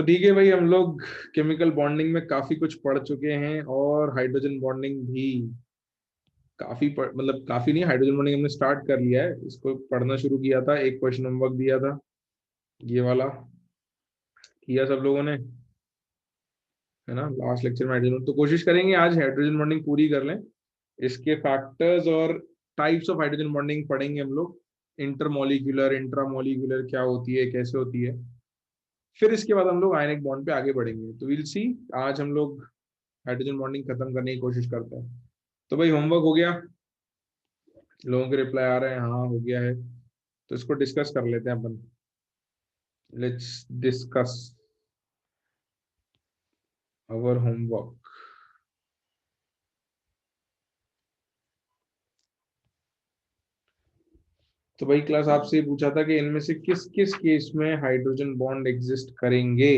तो ठीक है भाई, हम लोग केमिकल बॉन्डिंग में काफी कुछ पढ़ चुके हैं और हाइड्रोजन बॉन्डिंग भी मतलब काफी नहीं, हाइड्रोजन बॉन्डिंग हमने स्टार्ट कर लिया है, इसको पढ़ना शुरू किया था, एक क्वेश्चन होमवर्क दिया था ये वाला, किया सब लोगों ने, है ना, लास्ट लेक्चर में हाइड्रोजन। तो कोशिश करेंगे आज हाइड्रोजन बॉन्डिंग पूरी कर लें, इसके फैक्टर्स और टाइप्स ऑफ हाइड्रोजन बॉन्डिंग पढ़ेंगे हम लोग, इंटरमोलिक्यूलर इंट्रामोलिक्यूलर क्या होती है, कैसे होती है। फिर इसके बाद हम लोग आयनिक बॉन्ड पे आगे बढ़ेंगे। तो विल सी, आज हम लोग हाइड्रोजन बॉन्डिंग खत्म करने की कोशिश करते हैं। तो भाई होमवर्क हो गया, लोगों के रिप्लाई आ रहे हैं हाँ हो गया है, तो इसको डिस्कस कर लेते हैं अपन। Let's discuss our homework. तो भाई क्लास आपसे ये पूछा था कि इनमें से किस किस केस में हाइड्रोजन बॉन्ड एग्जिस्ट करेंगे।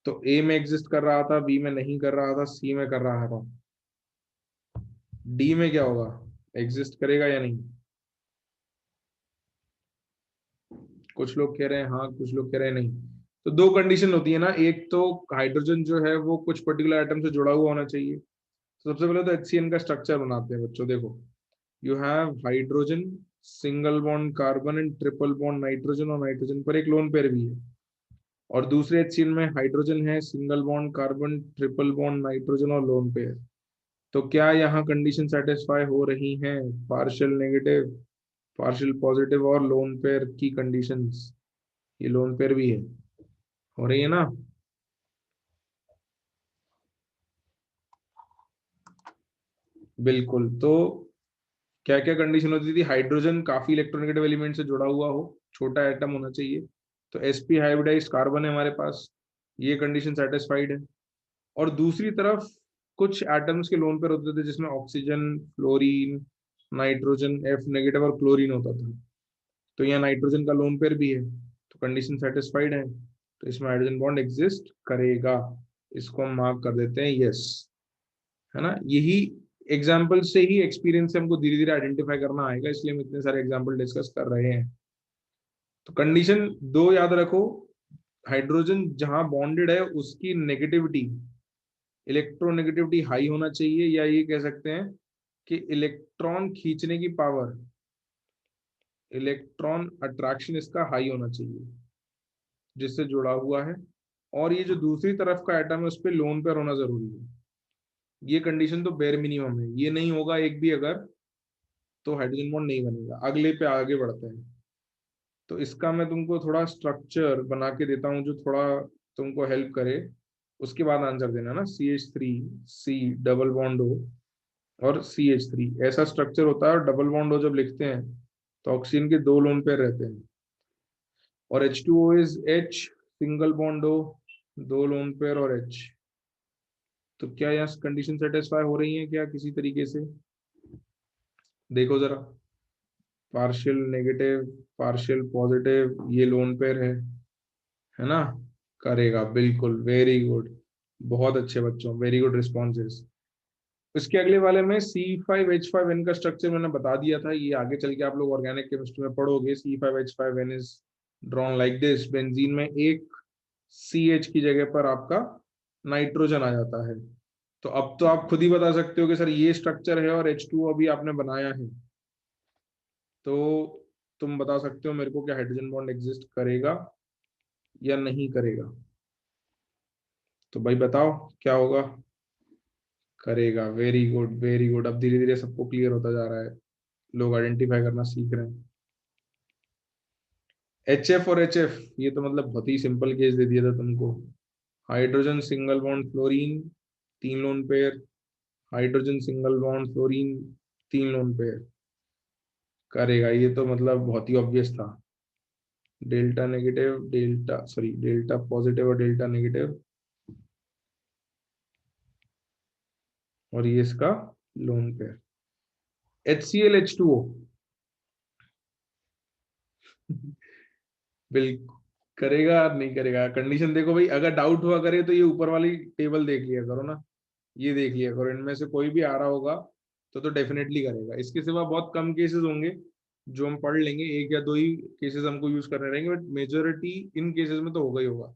तो ए में एग्जिस्ट कर रहा था, बी में नहीं कर रहा था, सी में कर रहा था, डी में क्या होगा, एग्जिस्ट करेगा या नहीं। कुछ लोग कह रहे हैं हाँ, कुछ लोग कह रहे हैं नहीं। तो दो कंडीशन होती है ना, एक तो हाइड्रोजन जो है वो कुछ पर्टिकुलर आइटम से जुड़ा हुआ होना चाहिए। तो सबसे पहले तो HCN का स्ट्रक्चर बनाते हैं बच्चों, देखो you have hydrogen, single bond carbon and triple bond nitrogen, और नाइट्रोजन पर एक लोन पेयर भी है। और दूसरे HCN में हाइड्रोजन है, single bond carbon, triple bond nitrogen और लोन पेयर। तो क्या यहाँ कंडीशन सेटिस्फाई हो रही हैं, पार्शियल नेगेटिव, पार्शियल पॉजिटिव और लोन पेयर की कंडीशंस। ये लोन पेयर भी है, हो रही है ना। बिल्कुल। तो क्या क्या कंडीशन होती थी, हाइड्रोजन काफी इलेक्ट्रोनेगेटिव एलिमेंट से जुड़ा हुआ हो, छोटा एटम होना चाहिए, तो sp हाइब्रिडाइज्ड कार्बन है हमारे पास, ये कंडीशन सेटिस्फाइड है। और दूसरी तरफ कुछ एटम्स के लोन पेयर होते थे जिसमें oxygen, fluorine, nitrogen F negative और क्लोरीन होता था। तो यहाँ नाइट्रोजन का लोन पेयर भी है, तो कंडीशन सेटिस्फाइड है, तो इसमें हाइड्रोजन बॉन्ड एग्जिस्ट करेगा। इसको हम मार्क कर देते हैं यस, है ना। यही एग्जाम्पल से ही, एक्सपीरियंस से हमको धीरे धीरे आइडेंटिफाई करना आएगा, इसलिए हम इतने सारे एग्जाम्पल डिस्कस कर रहे हैं। तो कंडीशन दो याद रखो, हाइड्रोजन जहां बॉन्डेड है उसकी नेगेटिविटी, इलेक्ट्रोनेगेटिविटी हाई होना चाहिए, या ये कह सकते हैं कि इलेक्ट्रॉन खींचने की पावर, इलेक्ट्रॉन अट्रैक्शन इसका हाई होना चाहिए जिससे जुड़ा हुआ है। और ये जो दूसरी तरफ का एटम है उस पर लोन पेयर होना जरूरी है। ये कंडीशन तो बेर मिनिमम है, ये नहीं होगा एक भी अगर, तो हाइड्रोजन बॉन्ड नहीं बनेगा। अगले पे आगे बढ़ते हैं। तो इसका मैं तुमको थोड़ा स्ट्रक्चर बना के देता हूँ जो थोड़ा तुमको हेल्प करे, उसके बाद आंसर देना ना। CH3 C double bond O और CH3 ऐसा स्ट्रक्चर होता है, और डबल बॉन्ड O जब लिखते हैं तो ऑक्सीजन के दो लोन पेयर रहते हैं। और H2O is H, single bond O, दो लोन पेयर और H। तो क्या यहाँ कंडीशन सेटिस्फाई हो रही है क्या किसी तरीके से, देखो जरा। पार्शियल नेगेटिव, पार्शियल पॉजिटिव, ये लोन पेयर है ना। करेगा बिल्कुल, वेरी गुड, बहुत अच्छे बच्चों, वेरी गुड रिस्पॉन्सेस। इसके अगले वाले में C5H5N का स्ट्रक्चर मैंने बता दिया था, ये आगे चल के आप लोग ऑर्गेनिक केमिस्ट्री में पढ़ोगे। C5H5N is drawn like this, benzene में एक CH की जगह पर आपका नाइट्रोजन आ जाता है। तो अब तो आप खुद ही बता सकते हो कि सर ये स्ट्रक्चर है और H2 अभी आपने बनाया है, तो तुम बता सकते हो मेरे को क्या हाइड्रोजन बॉन्ड एग्जिस्ट करेगा या नहीं करेगा। तो भाई बताओ क्या होगा। करेगा, वेरी गुड वेरी गुड। अब धीरे धीरे सबको क्लियर होता जा रहा है, लोग आइडेंटिफाई करना सीख रहे हैं। HF और HF, ये तो मतलब बहुत ही सिंपल केस दे दिया था तुमको। हाइड्रोजन सिंगल बॉन्ड फ्लोरीन, तीन lone pair, hydrogen single bond fluorine, तीन लोन पेयर। करेगा, ये तो मतलब बहुत ही ऑब्वियस था। Delta negative, delta sorry delta positive और डेल्टा नेगेटिव, और ये इसका लोन पेयर। HCl H2O बिल्कुल करेगा, नहीं करेगा कंडीशन देखो भाई, अगर डाउट हुआ करे तो ये ऊपर वाली टेबल देख लिया करो ना, ये देख लिया करो, इनमें से कोई भी आ रहा होगा तो डेफिनेटली करेगा। इसके सिवा बहुत कम केसेस होंगे जो हम पढ़ लेंगे, एक या दो ही केसेस हमको यूज करने रहेंगे, बट मेजोरिटी इन केसेस में तो होगा ही होगा।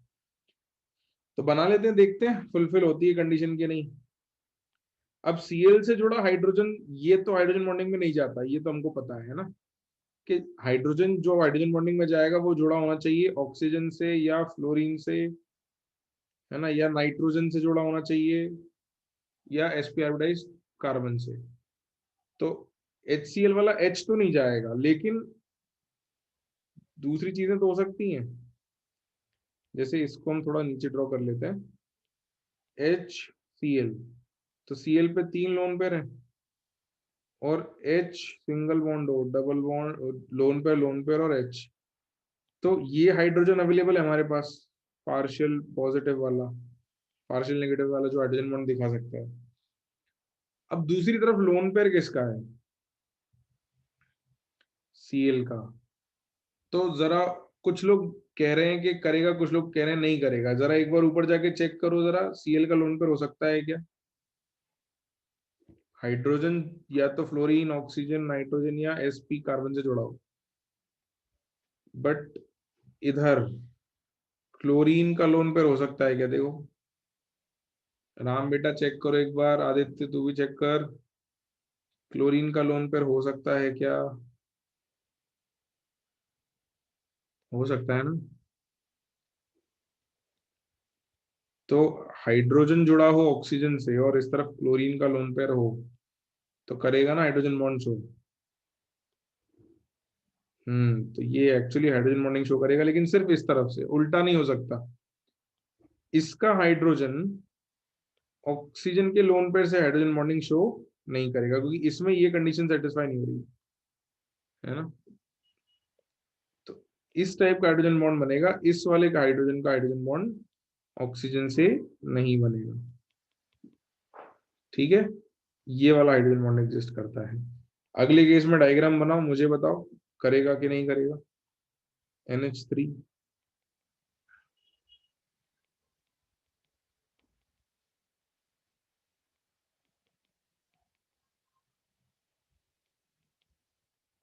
तो बना लेते हैं, देखते हैं फुलफिल होती है कंडीशन की नहीं। अब Cl से जुड़ा हाइड्रोजन, ये तो हाइड्रोजन बॉन्डिंग में नहीं जाता, ये तो हमको पता है ना, कि हाइड्रोजन जो हाइड्रोजन बॉन्डिंग में जाएगा वो जुड़ा होना चाहिए ऑक्सीजन से या फ्लोरीन से, है ना, या नाइट्रोजन से जुड़ा होना चाहिए, या sp कार्बन से। तो HCl वाला H तो नहीं जाएगा, लेकिन दूसरी चीजें तो हो सकती हैं। जैसे इसको हम थोड़ा नीचे ड्रॉ कर लेते हैं, HCl, तो Cl पे 3 लोन पेयर है, और H सिंगल बॉन्ड हो, डबल बॉन्ड, लोन पेयर और H। तो ये हाइड्रोजन अवेलेबल है हमारे पास, पार्शियल पॉजिटिव वाला, पार्शियल नेगेटिव वाला जो हाइड्रोजन बॉन्ड दिखा सकता है। अब दूसरी तरफ लोन पेयर किसका है? Cl का। तो जरा कुछ लोग कह रहे हैं कि करेगा, कुछ लोग कह रहे हैं नहीं करेगा। जरा एक बार ऊपर जाके चेक करो जरा, Cl का लोन पेयर हो सकता है क्या? हाइड्रोजन या तो फ्लोरीन, ऑक्सीजन, नाइट्रोजन या sp कार्बन से जुड़ा हो, बट इधर क्लोरीन का लोन पेयर हो सकता है क्या? देखो राम बेटा चेक करो एक बार, आदित्य तू भी चेक कर, क्लोरीन का लोन पेयर हो सकता है क्या? हो सकता है ना। तो हाइड्रोजन जुड़ा हो ऑक्सीजन से और इस तरफ क्लोरीन का लोन पेयर हो, तो करेगा ना हाइड्रोजन बॉन्ड शो। तो ये एक्चुअली हाइड्रोजन बॉन्डिंग शो करेगा, लेकिन सिर्फ इस तरफ से, उल्टा नहीं हो सकता। इसका हाइड्रोजन ऑक्सीजन के लोन पेयर से हाइड्रोजन बॉन्डिंग शो नहीं करेगा, क्योंकि इसमें ये कंडीशन सेटिस्फाई नहीं हो रही है ना। तो इस टाइप का हाइड्रोजन बॉन्ड बनेगा, इस वाले का हाइड्रोजन बॉन्ड ऑक्सीजन से नहीं बनेगा। ठीक है, ये वाला हाइड्रोजन बॉन्ड एग्जिस्ट करता है। अगले केस में डायग्राम बनाओ, मुझे बताओ करेगा कि नहीं करेगा। NH3,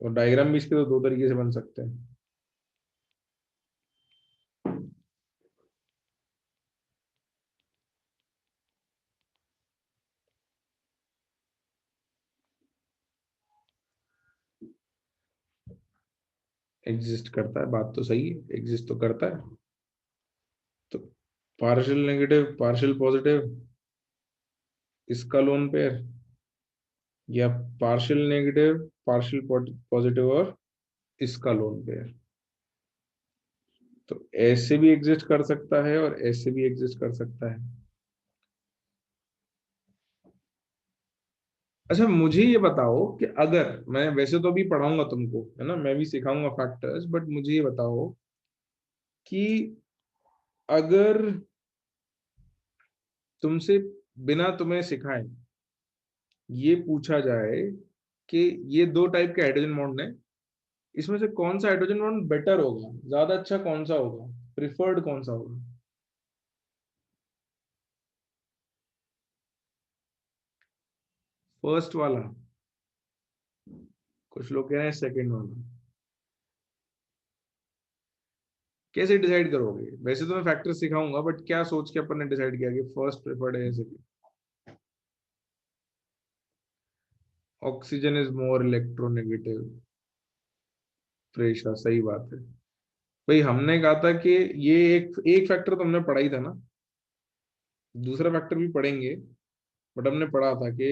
और डायग्राम भी इसके तो दो तरीके से बन सकते हैं। एग्जिस्ट करता है, बात तो सही है, एग्जिस्ट तो करता है। तो पार्शियल नेगेटिव पार्शियल पॉजिटिव इसका लोन पेयर, या पार्शियल नेगेटिव पार्शियल पॉजिटिव और इसका लोन पेयर, तो ऐसे भी एग्जिस्ट कर सकता है और ऐसे भी एग्जिस्ट कर सकता है। अच्छा मुझे ये बताओ कि अगर मैं, वैसे तो अभी पढ़ाऊंगा तुमको, है ना, मैं भी सिखाऊंगा फैक्टर्स, बट मुझे ये बताओ कि अगर तुमसे बिना तुम्हें सिखाए ये पूछा जाए कि ये दो टाइप के हाइड्रोजन बॉन्ड हैं, इसमें से कौन सा हाइड्रोजन बॉन्ड बेटर होगा, ज्यादा अच्छा कौन सा होगा, प्रिफर्ड कौन सा होगा? फर्स्ट वाला, कुछ लोग कह रहे हैं सेकंड वाला। कैसे डिसाइड करोगे? वैसे तो मैं फैक्टर सिखाऊंगा, बट क्या सोच के अपन ने डिसाइड किया कि फर्स्ट प्रेफर्ड है second? Oxygen is more electronegative, pressure, सही बात है। भाई हमने कहा था कि ये एक एक फैक्टर तो हमने पढ़ा ही था ना, दूसरा फैक्टर भी पढ़ेंगे, बट हमने पढ़ा था कि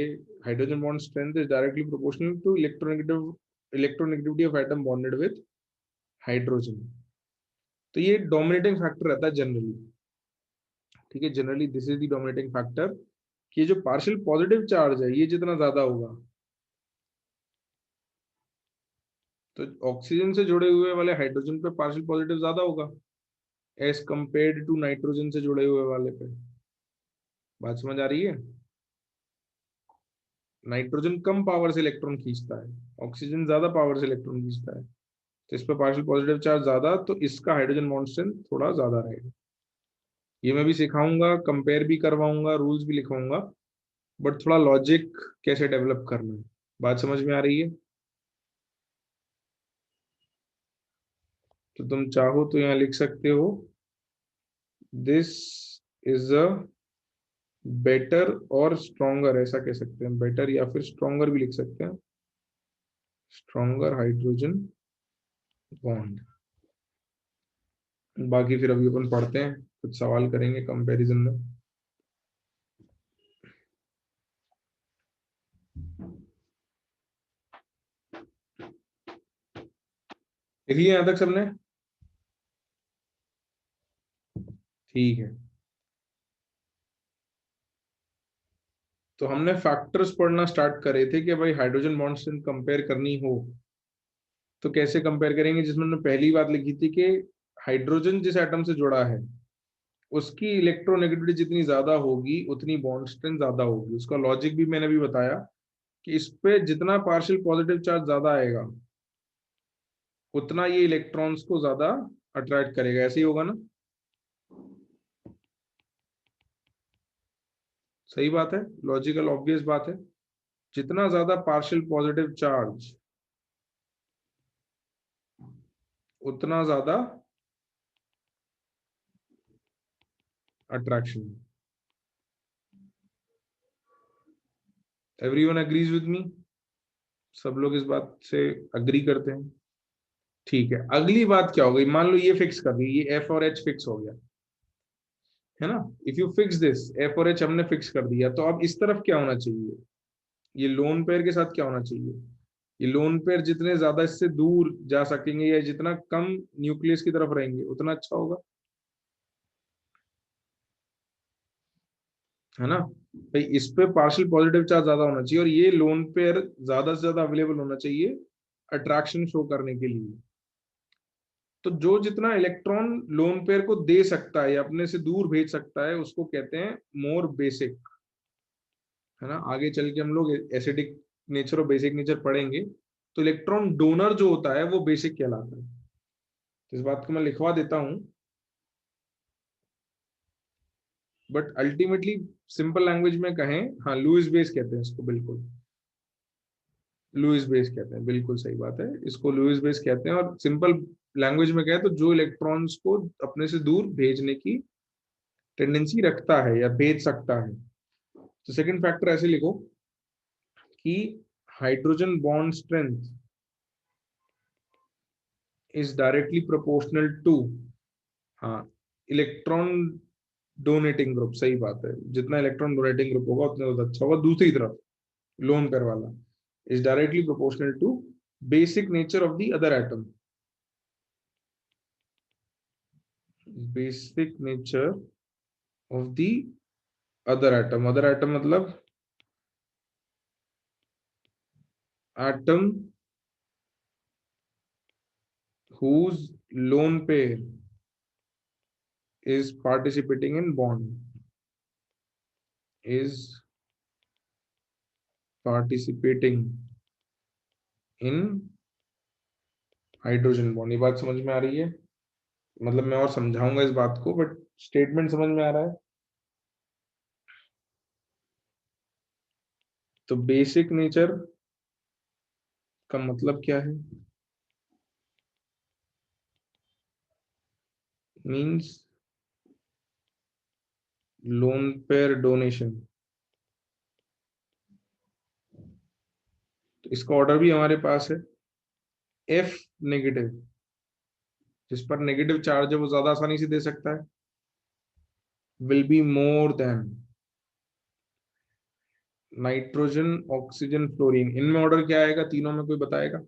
hydrogen bond strength is directly proportional to electronegativity of atom bonded with hydrogen. तो ये डोमिनेटिंग फैक्टर रहता है जनरली। ठीक है, generally this is the dominating factor, कि ये जो पार्शियल पॉजिटिव चार्ज है ये जितना ज्यादा होगा, तो ऑक्सीजन से जुड़े हुए वाले हाइड्रोजन पे पार्शियल पॉजिटिव ज्यादा होगा एज कंपेयर्ड टू नाइट्रोजन से जुड़े हुए वाले पे। बात समझ आ रही है? नाइट्रोजन कम पावर से इलेक्ट्रॉन खींचता है, ऑक्सीजन ज्यादा पावर से इलेक्ट्रॉन खींचता है, तो इस पर पार्शियल पॉजिटिव चार्ज ज्यादा, तो इसका हाइड्रोजन बॉन्ड स्ट्रेंथ थोड़ा ज्यादा रहेगा। ये मैं भी सिखाऊंगा, कंपेयर भी करवाऊंगा, रूल्स भी लिखवाऊंगा, बट थोड़ा लॉजिक कैसे डेवलप करना है, बात समझ में आ रही है? तो तुम चाहो तो यहाँ लिख सकते हो, दिस इज अ बेटर और स्ट्रॉन्गर, ऐसा कह सकते हैं, बेटर या फिर स्ट्रॉन्गर भी लिख सकते हैं, स्ट्रॉन्गर हाइड्रोजन बॉन्ड। बाकी फिर अभी अपन पढ़ते हैं, कुछ सवाल करेंगे कंपैरिजन में। लिख लिया यहां तक सबने? ठीक है, तो हमने फैक्टर्स पढ़ना स्टार्ट करे थे कि भाई हाइड्रोजन बॉन्ड स्ट्रेंथ कंपेयर करनी हो तो कैसे कंपेयर करेंगे, जिसमें हमने पहली बात लिखी थी कि हाइड्रोजन जिस एटम से जुड़ा है उसकी इलेक्ट्रोनेगेटिविटी जितनी ज्यादा होगी उतनी बॉन्ड स्ट्रेंथ ज्यादा होगी। उसका लॉजिक भी मैंने अभी बताया कि इस पे जितना पार्शियल पॉजिटिव चार्ज ज्यादा आएगा उतना ये इलेक्ट्रॉन्स को ज्यादा अट्रैक्ट करेगा। ऐसे ही होगा ना? सही बात है, लॉजिकल ऑब्वियस बात है। जितना ज्यादा पार्शियल पॉजिटिव चार्ज उतना ज्यादा attraction. Everyone agrees with me? सब लोग इस बात से अग्री करते हैं? ठीक है, अगली बात क्या हो गई, मान लो ये फिक्स कर दी, ये एफ और एच फिक्स हो गया है ना। If you fix this, F और एच हमने फिक्स कर दिया, तो अब इस तरफ क्या होना चाहिए, ये लोन पेयर के साथ क्या होना चाहिए, ये लोन पेयर जितने ज्यादा इससे दूर जा सकेंगे या जितना कम न्यूक्लियस की तरफ रहेंगे उतना अच्छा होगा, है ना। भाई इस पे पार्शियल पॉजिटिव चार्ज ज्यादा होना चाहिए और ये लोन पेयर ज्यादा से ज्यादा अवेलेबल होना चाहिए अट्रैक्शन शो करने के लिए। तो जो जितना इलेक्ट्रॉन लोन पेयर को दे सकता है या अपने से दूर भेज सकता है उसको कहते हैं मोर बेसिक, है ना। आगे चल के हम लोग एसिडिक नेचर और बेसिक नेचर पढ़ेंगे, तो इलेक्ट्रॉन डोनर जो होता है वो बेसिक कहलाता है। तो इस बात को मैं लिखवा देता हूं, बट अल्टीमेटली सिंपल लैंग्वेज में कहें, हाँ लुईस बेस कहते हैं इसको, बिल्कुल लुईस बेस कहते हैं, बिल्कुल सही बात है, इसको लुईस बेस कहते हैं। और सिंपल लैंग्वेज में कहें तो जो इलेक्ट्रॉन्स को अपने से दूर भेजने की टेंडेंसी रखता है या भेज सकता है। तो सेकंड फैक्टर ऐसे लिखो कि hydrogen bond strength is directly proportional to, हाँ, इलेक्ट्रॉन डोनेटिंग ग्रुप, सही बात है, जितना इलेक्ट्रॉन डोनेटिंग ग्रुप होगा उतना ज्यादा अच्छा होगा। दूसरी तरफ लोन पेयर वाला is directly proportional to basic nature of the other atom, basic nature of the other atom. Other atom मतलब atom whose lone pair is participating in bond, is participating in hydrogen bond. ये बात समझ में आ रही है? मतलब मैं और समझाऊंगा इस बात को, बट स्टेटमेंट समझ में आ रहा है। तो बेसिक नेचर का मतलब क्या है, मींस लोन पेयर डोनेशन। तो इसका ऑर्डर भी हमारे पास है, एफ नेगेटिव, जिस पर नेगेटिव चार्ज है वो ज्यादा आसानी से दे सकता है, will be more than nitrogen oxygen fluorine. इनमें ऑर्डर क्या आएगा, तीनों में कोई बताएगा?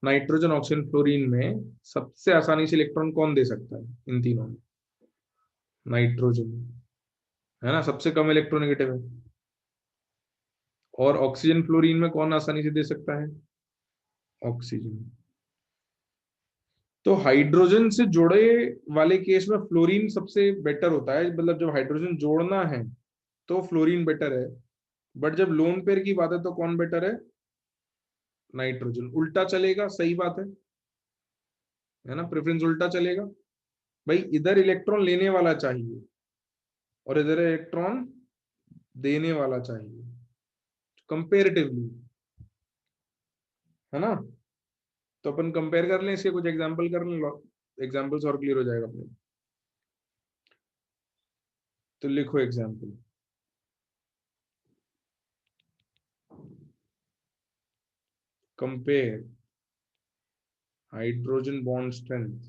नाइट्रोजन ऑक्सीजन फ्लोरीन में सबसे आसानी से इलेक्ट्रॉन कौन दे सकता है इन तीनों में? नाइट्रोजन, है ना, सबसे कम इलेक्ट्रोनेगेटिव है। और ऑक्सीजन फ्लोरीन में कौन आसानी से दे सकता है? ऑक्सीजन। तो हाइड्रोजन से जुड़े वाले केस में फ्लोरीन सबसे बेटर होता है, मतलब जब हाइड्रोजन जोड़ना है तो फ्लोरीन बेटर है, बट जब लोन पेयर की बात है तो कौन बेटर है? नाइट्रोजन। उल्टा चलेगा, सही बात है ना, प्रेफरेंस उल्टा चलेगा। भाई इधर इलेक्ट्रॉन लेने वाला चाहिए और इधर इलेक्ट्रॉन देने वाला चाहिए कंपेरेटिवली, है ना। तो अपन कंपेयर कर लें, इसके कुछ एग्जांपल कर लें, एग्जांपल्स और क्लियर हो जाएगा अपने। तो लिखो example. Compare hydrogen bond strength.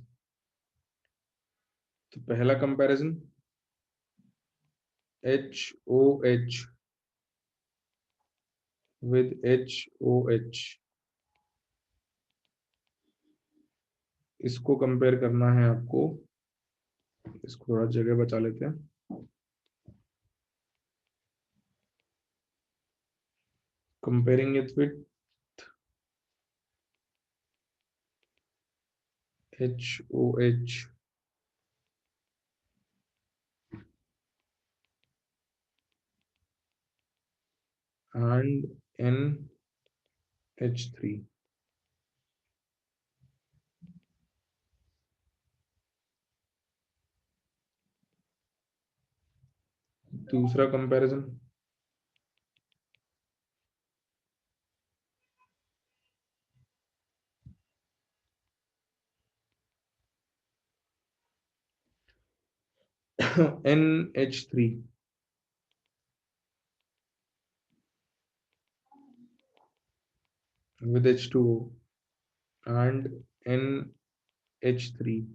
तो पहला कंपैरिजन HOH with HOH, इसको कंपेयर करना है आपको। इसको थोड़ा जगह बचा लेते हैं। Comparing it with HOH and NH3। दूसरा comparison NH3 with H2O and NH3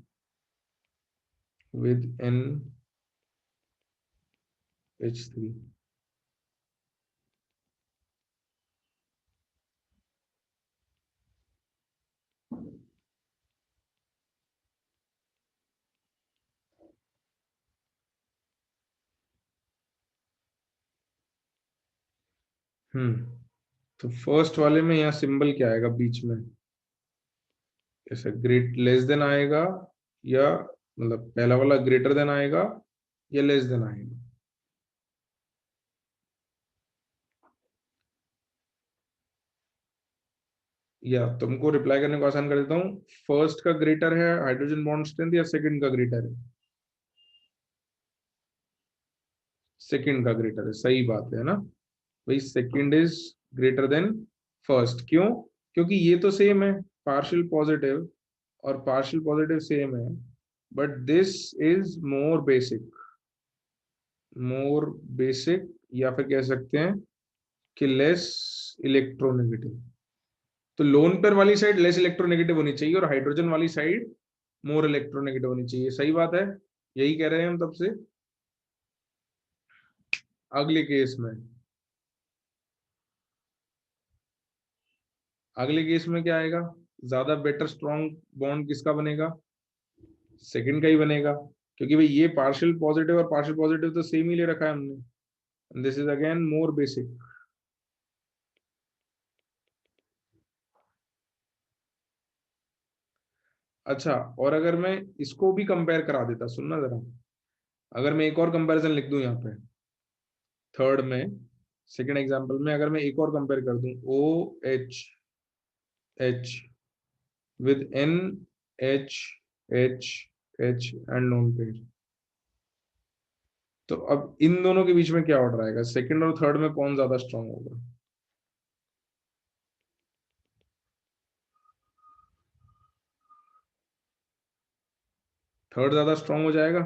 with NH3। तो फर्स्ट वाले में यहाँ सिंबल क्या आएगा बीच में? ऐसा ग्रेट लेस देन आएगा, या मतलब पहला वाला ग्रेटर देन आएगा या लेस देन आएगा? या तुमको रिप्लाई करने को आसान कर देता हूँ, फर्स्ट का ग्रेटर है हाइड्रोजन बॉन्ड स्ट्रेंथ या सेकंड का ग्रेटर है? सेकंड का ग्रेटर है, सही बात है ना भाई। Second is greater than first. क्यों? क्योंकि ये तो सेम है, पार्शियल पॉजिटिव और पार्शियल पॉजिटिव सेम है, but this is more basic, या फिर कह सकते हैं कि लेस इलेक्ट्रोनेगेटिव। तो लोन पेयर वाली साइड लेस इलेक्ट्रोनेगेटिव होनी चाहिए और हाइड्रोजन वाली साइड मोर इलेक्ट्रोनेगेटिव होनी चाहिए। सही बात है, यही कह रहे हैं हम तब से। अगले केस में, अगले केस में क्या आएगा? ज्यादा बेटर स्ट्रॉन्ग बॉन्ड किसका बनेगा? सेकंड का ही बनेगा, क्योंकि भाई ये पार्शियल पॉजिटिव और पार्शियल पॉजिटिव तो सेम ही ले रखा है हमने। This is again more basic. अच्छा, और अगर मैं इसको भी कंपेयर करा देता, सुनना जरा, अगर मैं एक और कंपैरिजन लिख दूं यहाँ पे थर्ड में, सेकंड एग्जांपल में अगर मैं एक और कंपेयर कर दूं OH with NHH and lone pair, तो अब इन दोनों के बीच में क्या ऑर्डर आएगा? सेकंड और थर्ड में कौन ज्यादा स्ट्रांग होगा? थर्ड ज्यादा स्ट्रांग हो जाएगा।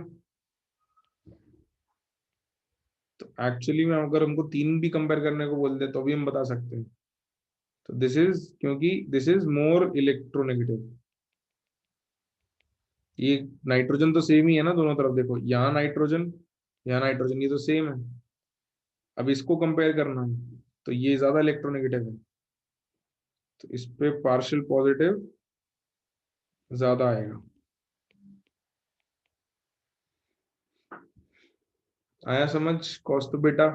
तो एक्चुअली में अगर हमको तीन भी कंपेयर करने को बोल दे तो भी हम बता सकते हैं। तो दिस इज, क्योंकि दिस इज मोर इलेक्ट्रोनेगेटिव। ये नाइट्रोजन तो सेम ही है ना दोनों तरफ, देखो यहाँ नाइट्रोजन, यहाँ नाइट्रोजन, ये तो सेम है। अब इसको कंपेयर करना है तो ये ज्यादा इलेक्ट्रोनेगेटिव है, तो इस पे पार्शियल पॉजिटिव ज्यादा आएगा। आया समझ कौस्तु बेटा?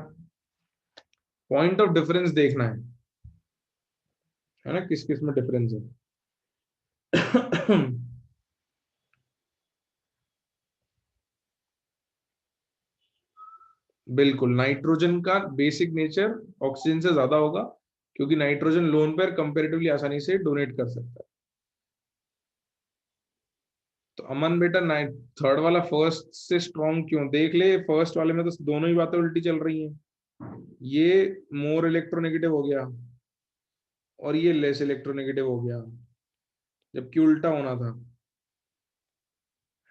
पॉइंट ऑफ डिफरेंस देखना है ना, किस किस में डिफरेंस है। बिल्कुल, नाइट्रोजन का बेसिक नेचर ऑक्सीजन से ज्यादा होगा, क्योंकि नाइट्रोजन लोन पेयर कंपेरेटिवली आसानी से डोनेट कर सकता है। तो अमन बेटा, थर्ड वाला फर्स्ट से स्ट्रॉन्ग क्यों? देख ले, फर्स्ट वाले में तो दोनों ही बातें उल्टी चल रही हैं। ये मोर इलेक्ट्रोनेगेटिव हो गया और ये लेस इलेक्ट्रोनेगेटिव हो गया, जबकि उल्टा होना था,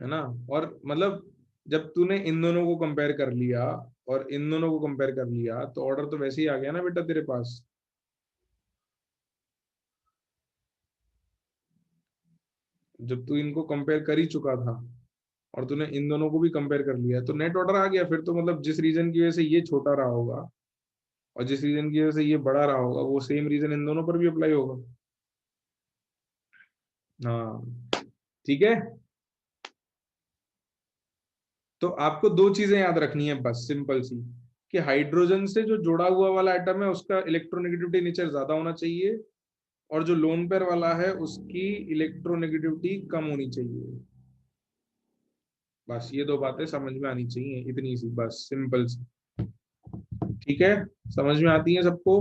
है ना। और मतलब जब तूने इन दोनों को कंपेयर कर लिया और इन दोनों को कंपेयर कर लिया तो ऑर्डर तो वैसे ही आ गया ना बेटा तेरे पास। जब तू इनको कंपेयर कर ही चुका था और तूने इन दोनों को भी कंपेयर कर लिया तो नेट ऑर्डर आ गया। फिर तो मतलब जिस रीजन की वजह से ये छोटा रहा होगा और जिस रीजन की वजह से ये बड़ा रहा होगा वो सेम रीजन इन दोनों पर भी अप्लाई होगा। हाँ ठीक है। तो आपको दो चीजें याद रखनी है बस सिंपल सी, कि हाइड्रोजन से जो जुड़ा हुआ वाला एटम है उसका इलेक्ट्रोनेगेटिविटी नेचर ज्यादा होना चाहिए और जो लोन पेयर वाला है उसकी इलेक्ट्रोनेगेटिविटी कम होनी चाहिए। बस ये दो बातें समझ में आनी चाहिए, इतनी सी बस सिंपल सी। ठीक है, समझ में आती है सबको।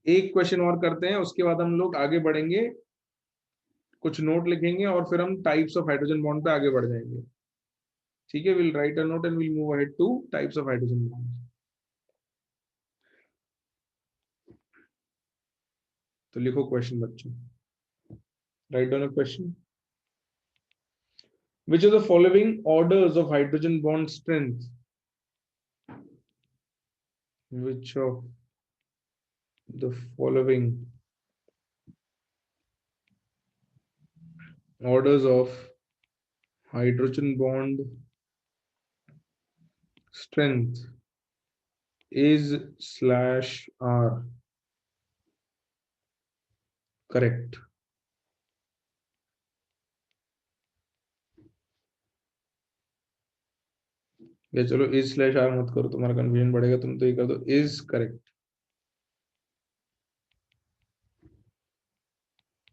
एक क्वेश्चन और करते हैं उसके बाद हम लोग आगे बढ़ेंगे, कुछ नोट लिखेंगे और फिर हम टाइप्स ऑफ हाइड्रोजन बॉन्ड पे आगे बढ़ जाएंगे। ठीक है, will write a note and will move ahead two types of hydrogen bond. तो लिखो क्वेश्चन बच्चों, right down a question. Which of the following orders of hydrogen bond strength? Which of the following orders of hydrogen bond strength is slash R correct? या चलो is slash are मत करो, तुम्हारा confusion बढ़ेगा, तुम तो ये कर दो इज करेक्ट।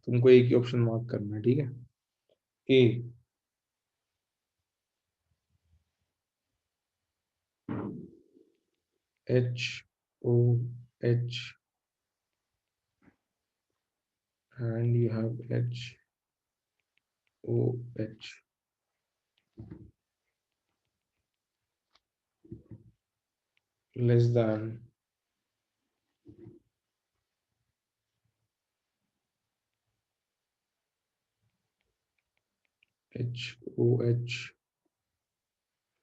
तुमको एक ही ऑप्शन मार्क करना है, ठीक है। A, H O H and you have H O H less than H O H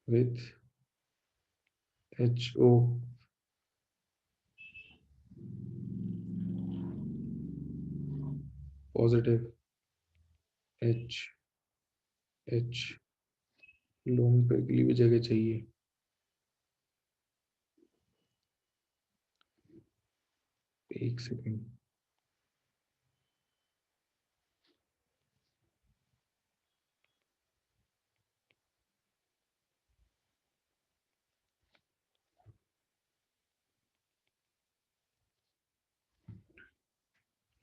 with H O positive H H loan पे के लिए भी जगह चाहिए। एक सेकेंड,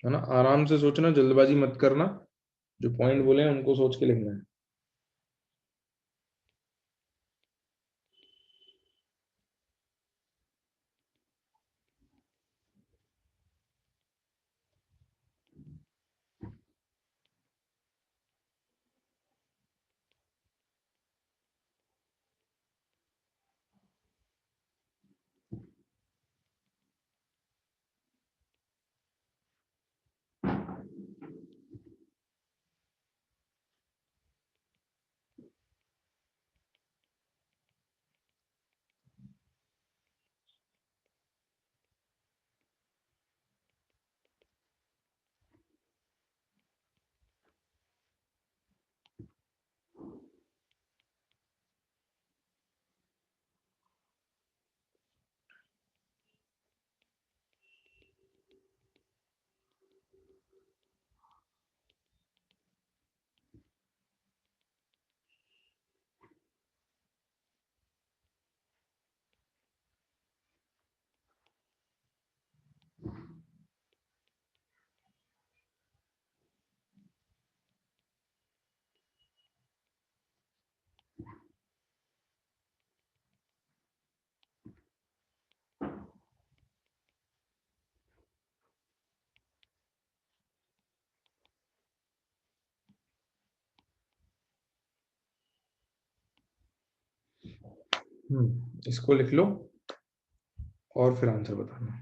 है ना, आराम से सोचना, जल्दबाजी मत करना, जो पॉइंट बोले हैं उनको सोच के लिखना है। इसको लिख लो और फिर आंसर बताना।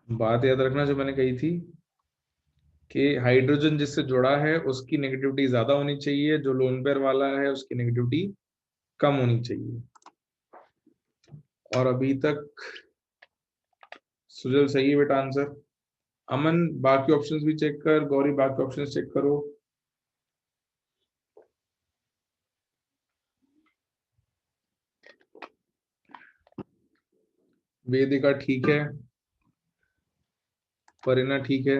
बात याद रखना जो मैंने कही थी कि हाइड्रोजन जिससे जुड़ा है उसकी नेगेटिविटी ज्यादा होनी चाहिए, जो लोन पेयर वाला है उसकी नेगेटिविटी कम होनी चाहिए। और अभी तक सुजल सही है बेटा आंसर। अमन बाकी ऑप्शंस भी चेक कर, गौरी बाकी ऑप्शंस चेक करो। वेदिका ठीक है, परिना ठीक है।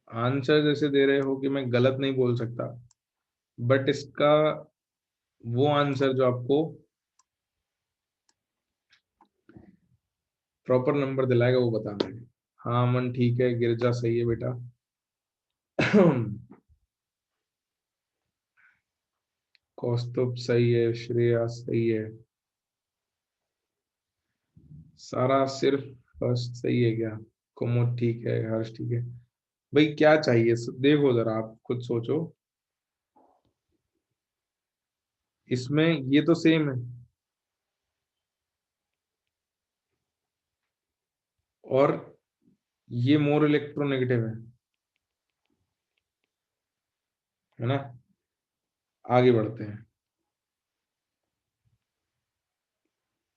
आंसर जैसे दे रहे हो कि मैं गलत नहीं बोल सकता, बट इसका वो आंसर जो आपको प्रॉपर नंबर दिलाएगा वो बताना है। हाँ अमन ठीक है, गिरजा सही है बेटा। कौस्तुभ सही है, श्रेया सही है। सारा सिर्फ फर्स्ट सही है क्या? कुमुद ठीक है, हर्ष ठीक है। भाई क्या चाहिए, देखो जरा आप खुद सोचो। इसमें ये तो सेम है, और ये मोर इलेक्ट्रोनेगेटिव है ना। आगे बढ़ते हैं।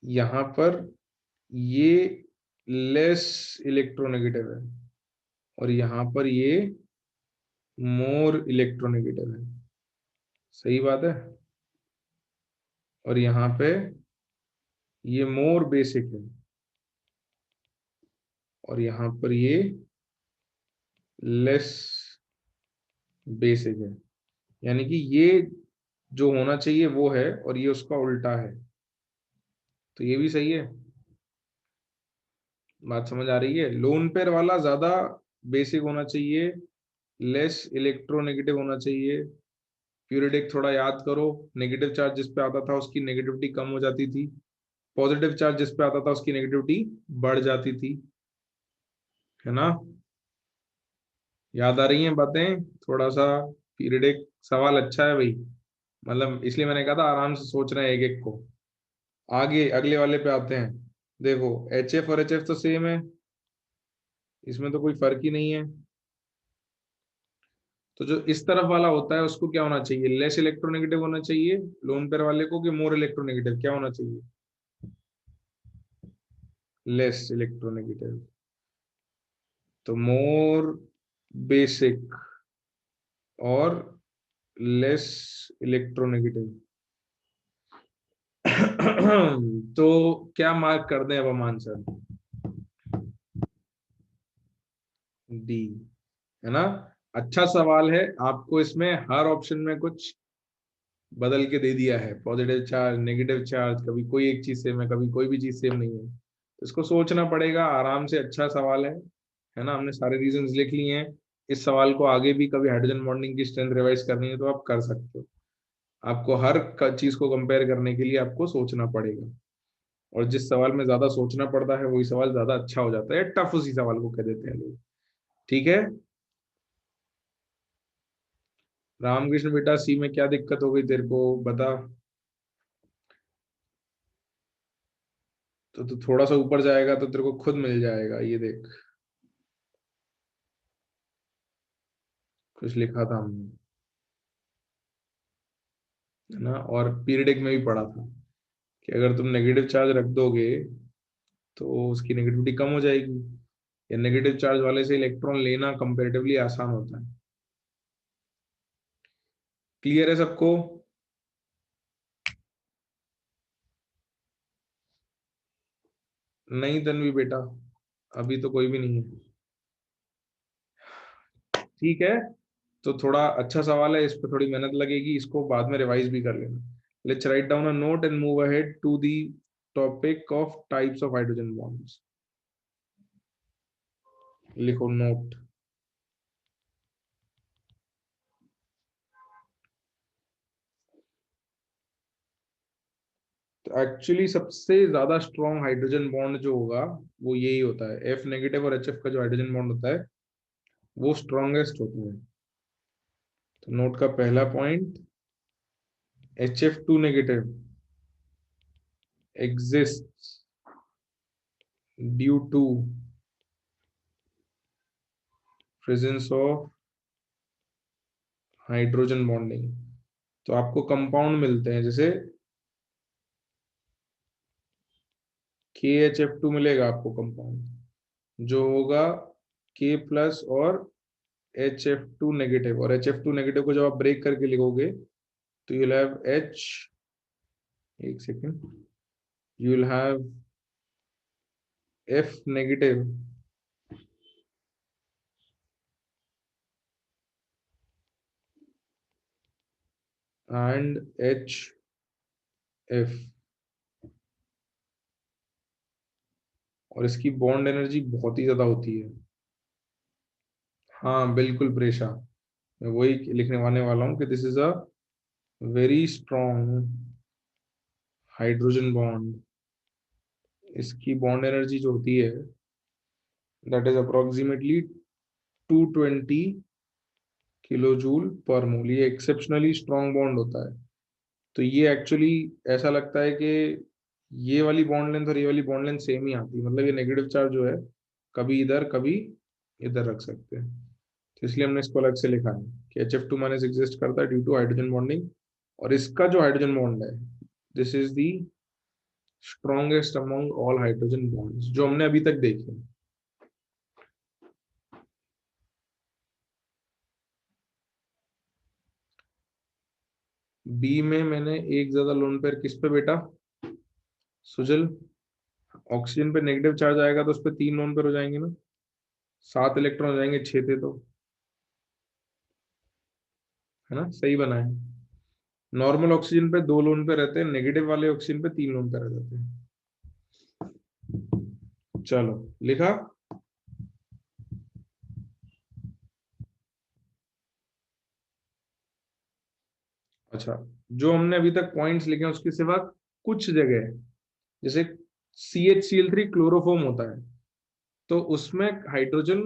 यहाँ पर ये लेस इलेक्ट्रोनेगेटिव है, और यहाँ पर ये मोर इलेक्ट्रोनेगेटिव है। सही बात है। और यहाँ पे ये मोर बेसिक है, और यहाँ पर ये लेस बेसिक है। यानी कि ये जो होना चाहिए वो है, और ये उसका उल्टा है। तो ये भी सही है। बात समझ आ रही है? लोन पेयर वाला ज्यादा बेसिक होना चाहिए, लेस इलेक्ट्रोनेगेटिव होना चाहिए। प्यूरिडिक थोड़ा याद करो, नेगेटिव चार्ज जिस पे आता था उसकी नेगेटिविटी कम हो जाती थी, पॉजिटिव चार्ज जिस पे आता था उसकी नेगेटिविटी बढ़ जाती थी, है ना। याद आ रही हैं बातें थोड़ा सा? पीरियडिक सवाल अच्छा है भाई, मतलब इसलिए मैंने कहा था आराम से सोच रहे हैं एक एक को। आगे अगले वाले पे आते हैं। देखो एच एफ और एच एफ तो सेम है, इसमें तो कोई फर्क ही नहीं है। तो जो इस तरफ वाला होता है उसको क्या होना चाहिए? लेस इलेक्ट्रोनेगेटिव होना चाहिए। लोन पेयर वाले को कि मोर इलेक्ट्रोनेगेटिव क्या होना चाहिए? Less electronegative. तो मोर बेसिक और लेस इलेक्ट्रोनेगेटिव। तो क्या मार्क कर दें अब हम आंसर? डी, है ना। अच्छा सवाल है, आपको इसमें हर ऑप्शन में कुछ बदल के दे दिया है, पॉजिटिव चार्ज नेगेटिव चार्ज, कभी कोई एक चीज सेम है कभी कोई भी चीज सेम नहीं है। तो इसको सोचना पड़ेगा आराम से। अच्छा सवाल है ना। हमने सारे रीजंस लिख लिए हैं। इस सवाल को आगे भी कभी हाइड्रोजन बॉन्डिंग की स्ट्रेंथ रिवाइज करनी है तो आप कर सकते हो। आपको हर चीज को कंपेयर करने के लिए आपको सोचना पड़ेगा, और जिस सवाल में ज्यादा सोचना पड़ता है वही सवाल ज्यादा अच्छा हो जाता है। टफ उसी सवाल को कह देते हैं लोग। ठीक है। रामकृष्ण बेटा सी में क्या दिक्कत हो गई तेरे को बता। तो थोड़ा सा ऊपर जाएगा तो तेरे को खुद मिल जाएगा, ये देख कुछ लिखा था हमने, है ना। और पीरियडिक में भी पढ़ा था कि अगर तुम नेगेटिव चार्ज रख दोगे तो उसकी नेगेटिविटी कम हो जाएगी, या नेगेटिव चार्ज वाले से इलेक्ट्रॉन लेना कंपेरेटिवली आसान होता है। क्लियर है सबको? नहीं तन्वी बेटा, अभी तो कोई भी नहीं है। ठीक है। तो थोड़ा अच्छा सवाल है, इस पे थोड़ी मेहनत लगेगी, इसको बाद में रिवाइज भी कर लेना। Let's write down a note and move ahead to the topic of types of hydrogen bonds. लिखो नोट। तो एक्चुअली सबसे ज्यादा स्ट्रॉन्ग हाइड्रोजन बॉन्ड जो होगा वो यही होता है, एफ नेगेटिव और एच एफ का जो हाइड्रोजन बॉन्ड होता है वो स्ट्रॉन्गेस्ट होता है। तो नोट का पहला point, H F two negative exists due to presence of hydrogen bonding. तो आपको कंपाउंड मिलते हैं, जैसे KHF2 मिलेगा आपको कंपाउंड, जो होगा K प्लस और HF2 नेगेटिव, और HF2 नेगेटिव को जब आप ब्रेक करके लिखोगे तो you'll have H, एक second, you'll have F negative and HF, और इसकी बॉन्ड एनर्जी बहुत ही ज्यादा होती है। हाँ बिल्कुल प्रेशा, मैं वही लिखने वाला हूँ कि this is a very strong hydrogen bond. इसकी बॉन्ड एनर्जी जो होती है that is approximately 220 kilo joule per mole. ये एक्सेप्शनली स्ट्रॉन्ग बॉन्ड होता है। तो ये एक्चुअली ऐसा लगता है कि ये वाली बॉन्ड लेंथ और ये वाली बॉन्ड लेंथ सेम ही आती है, मतलब ये नेगेटिव चार्ज जो है कभी इधर कभी इधर रख सकते हैं। तो इसलिए हमने इसको अलग से लिखा है कि HF2 माइनस एग्जिस्ट करता है ड्यू टू हाइड्रोजन बॉन्डिंग, और इसका जो हाइड्रोजन बॉन्ड है this is the strongest among all hydrogen bonds जो हमने अभी तक देखे। बी में मैंने एक ज्यादा लोन पेयर किस पे बेटा, सुजल, ऑक्सीजन पे नेगेटिव चार्ज आएगा तो उस पर 3 लोन पेयर हो जाएंगे ना, 7 इलेक्ट्रॉन हो जाएंगे, 6 थे तो, है ना, सही बना है। नॉर्मल ऑक्सीजन पे 2 लोन पेयर रहते हैं, नेगेटिव वाले ऑक्सीजन पे 3 लोन पेयर रह जाते हैं। चलो लिखा। अच्छा, जो हमने अभी तक पॉइंट्स लिखे हैं उसके सिवा कुछ जगह, जैसे CHCl3 क्लोरोफॉर्म होता है, तो उसमें हाइड्रोजन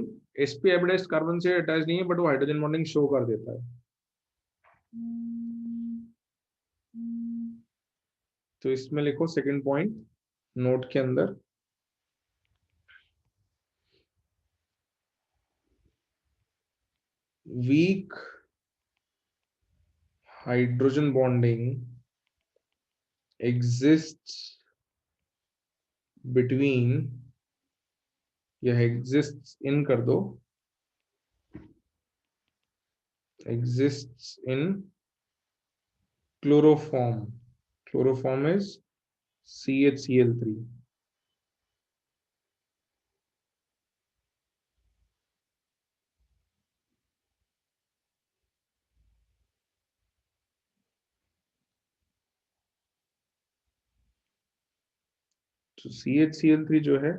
sp हाइब्रिडाइज्ड कार्बन से अटैच नहीं है, बट वो हाइड्रोजन बॉन्डिंग शो कर देता है। तो इसमें लिखो सेकंड पॉइंट नोट के अंदर, weak hydrogen bonding exists between, यह exists in कर दो, exists in chloroform, chloroform is CHCl3। तो CHCl3 जो है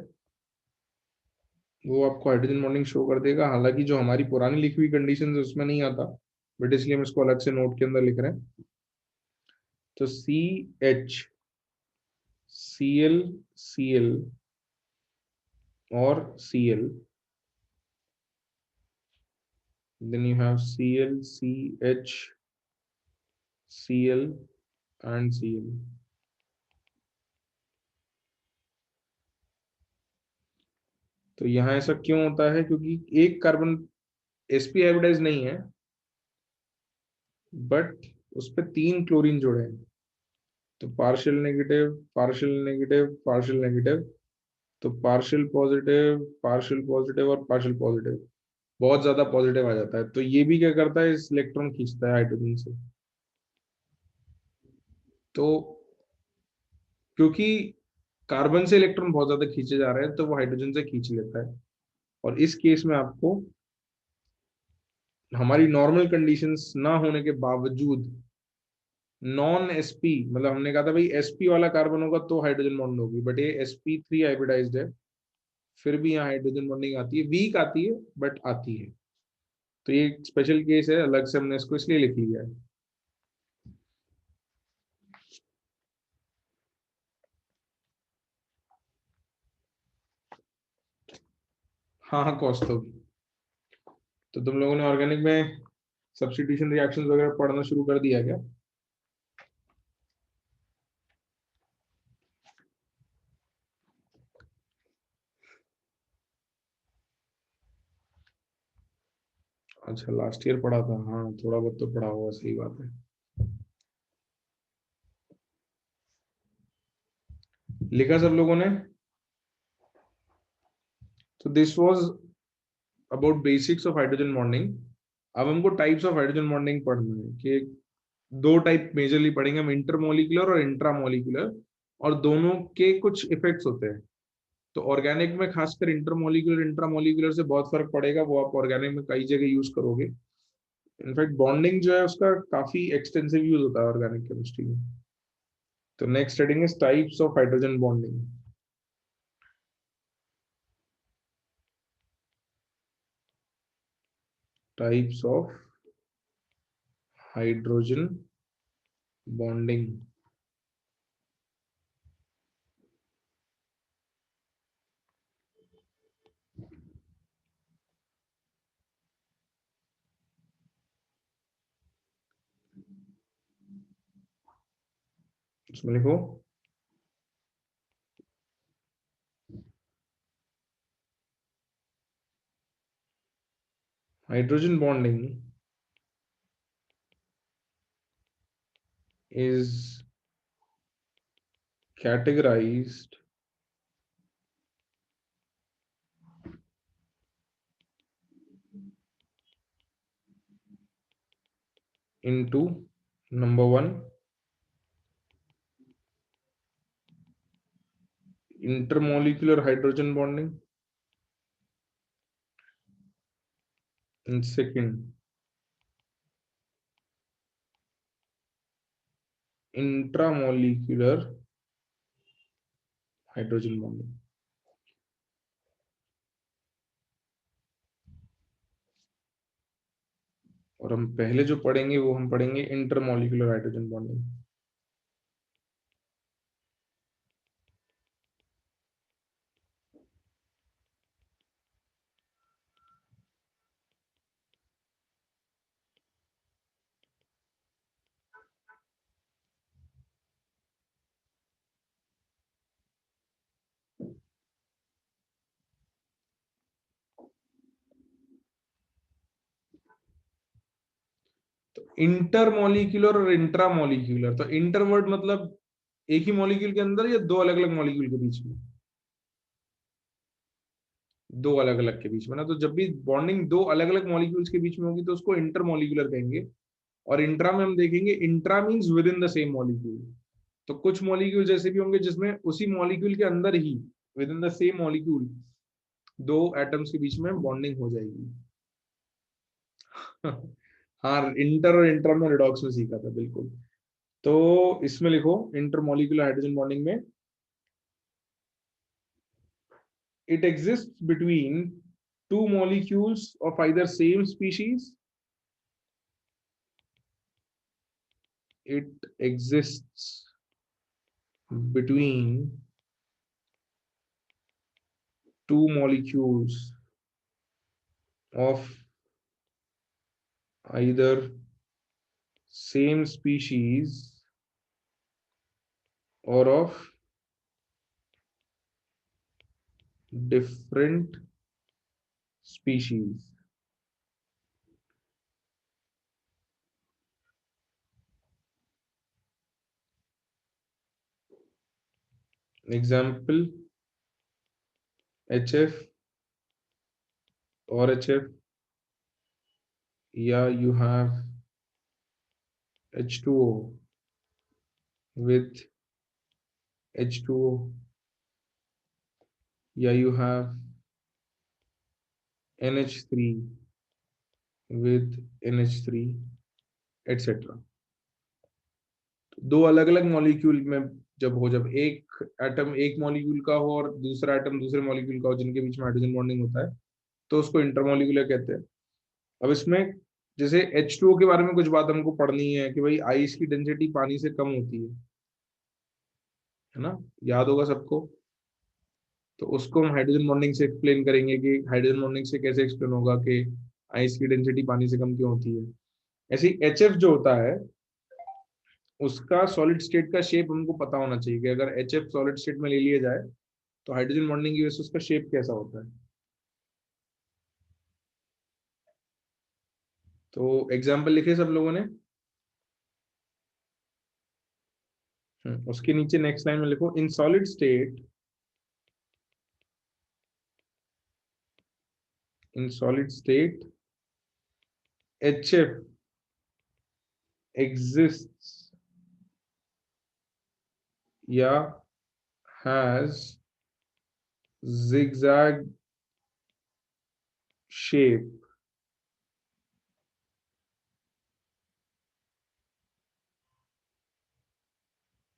वो आपको हाइड्रोजन बॉन्डिंग शो कर देगा, हालांकि जो हमारी पुरानी लिखी हुई कंडीशन है उसमें नहीं आता, बट इसलिए हम इसको अलग से नोट के अंदर लिख रहे हैं। तो CHCl और Cl, then you have Cl, CH, Cl and Cl। तो यहाँ ऐसा क्यों होता है, क्योंकि एक कार्बन sp हाइब्रिडाइज नहीं है, बट उस पर 3 क्लोरीन जुड़े हैं, तो partial negative, partial negative, partial negative, तो पार्शियल पॉजिटिव और पार्शियल पॉजिटिव, बहुत ज्यादा पॉजिटिव आ जाता है। तो ये भी क्या करता है, इस इलेक्ट्रॉन खींचता है हाइड्रोजन से। तो क्योंकि कार्बन से इलेक्ट्रॉन बहुत ज्यादा खींचे जा रहे हैं तो वो हाइड्रोजन से खींच लेता है। और इस केस में आपको हमारी नॉर्मल कंडीशंस ना होने के बावजूद नॉन sp, मतलब हमने कहा था भाई sp वाला कार्बन होगा तो हाइड्रोजन बॉन्ड होगी, बट ये sp3 हाइब्रिडाइज्ड है, फिर भी यहाँ हाइड्रोजन बॉन्डिंग आती है, वीक आती है बट आती है। तो ये एक स्पेशल केस है, अलग से हमने इसको इसलिए लिख लिया है। हाँ हाँ, कॉस्ट होगी। तो तुम लोगों ने ऑर्गेनिक में सब्स्टिट्यूशन रिएक्शंस वगैरह पढ़ना शुरू कर दिया क्या? अच्छा, लास्ट ईयर पढ़ा था, हाँ थोड़ा बहुत तो पढ़ा होगा, सही बात है। लिखा सब लोगों ने? तो this was about basics of hydrogen bonding. अब हमको टाइप्स ऑफ हाइड्रोजन बॉन्डिंग पढ़ना है कि दो टाइप मेजरली पढ़ेंगे हम, इंटरमोलिकुलर और इंट्रामोलिकुलर, और दोनों के कुछ इफेक्ट्स होते हैं। तो ऑर्गेनिक में खासकर इंटरमोलिकुलर इंट्रामोलिकुलर से बहुत फर्क पड़ेगा, वो आप ऑर्गेनिक में कई जगह यूज करोगे। इनफैक्ट बॉन्डिंग जो है उसका काफी एक्सटेंसिव यूज होता है ऑर्गेनिक केमिस्ट्री में। तो next heading is types of hydrogen bonding. Types of hydrogen bonding. इसमें लिखो hydrogen bonding is categorized into number one, intermolecular hydrogen bonding, and second, intramolecular hydrogen bonding। और हम पहले जो पढ़ेंगे वो हम पढ़ेंगे इंटरमोलिकुलर हाइड्रोजन बॉन्डिंग। तो इंटरमोलिकुलर और इंट्रामोलिकुलर, तो इंटरवर्ड मतलब एक ही मॉलिक्यूल के अंदर या दो अलग अलग मॉलिक्यूल के बीच में? दो अलग अलग के बीच में ना, तो जब भी बॉन्डिंग दो अलग अलग मॉलिक्यूल्स के बीच में होगी तो उसको इंटरमोलिकुलर कहेंगे। और इंट्रा में हम देखेंगे, intra means with in the same molecule. तो कुछ मॉलिक्यूल जैसे भी होंगे जिसमें उसी मॉलिक्यूल के अंदर ही, within the same molecule, दो एटम्स के बीच में बॉन्डिंग हो जाएगी। हाँ, इंटर और इंट्रा में रिडॉक्स में सीखा था, बिल्कुल। तो इसमें लिखो इंटरमोलिकुलर हाइड्रोजन बॉन्डिंग में, it exists between two molecules of either same species. It exists between two molecules of either same species or of different species. Example, HF or HF, yeah, you have H2O with H2O, yeah, you have NH3 with NH3, etc. दो अलग अलग molecule में जब एक atom एक molecule का हो और दूसरा एटम दूसरे मॉलिक्यूल का हो, जिनके बीच में हाइड्रोजन बॉन्डिंग होता है, तो उसको इंटरमॉलिक्यूलर कहते हैं। अब इसमें जैसे H2O के बारे में कुछ बात हमको पढ़नी है कि भाई आइस की डेंसिटी पानी से कम होती है ना, याद होगा सबको। तो उसको हम हाइड्रोजन बॉन्डिंग से एक्सप्लेन करेंगे कि हाइड्रोजन बॉन्डिंग से कैसे एक्सप्लेन होगा कि आइस की डेंसिटी पानी से कम क्यों होती है। ऐसे ही HF जो होता है, उसका सॉलिड स्टेट का शेप हमको पता होना चाहिए कि अगर HF सॉलिड स्टेट में ले लिया जाए तो हाइड्रोजन बॉन्डिंग की वजह से उसका शेप कैसा होता है। तो एग्जाम्पल लिखे सब लोगों ने। उसके नीचे नेक्स्ट लाइन में लिखो, in solid state, in solid state HF exists या has zigzag shape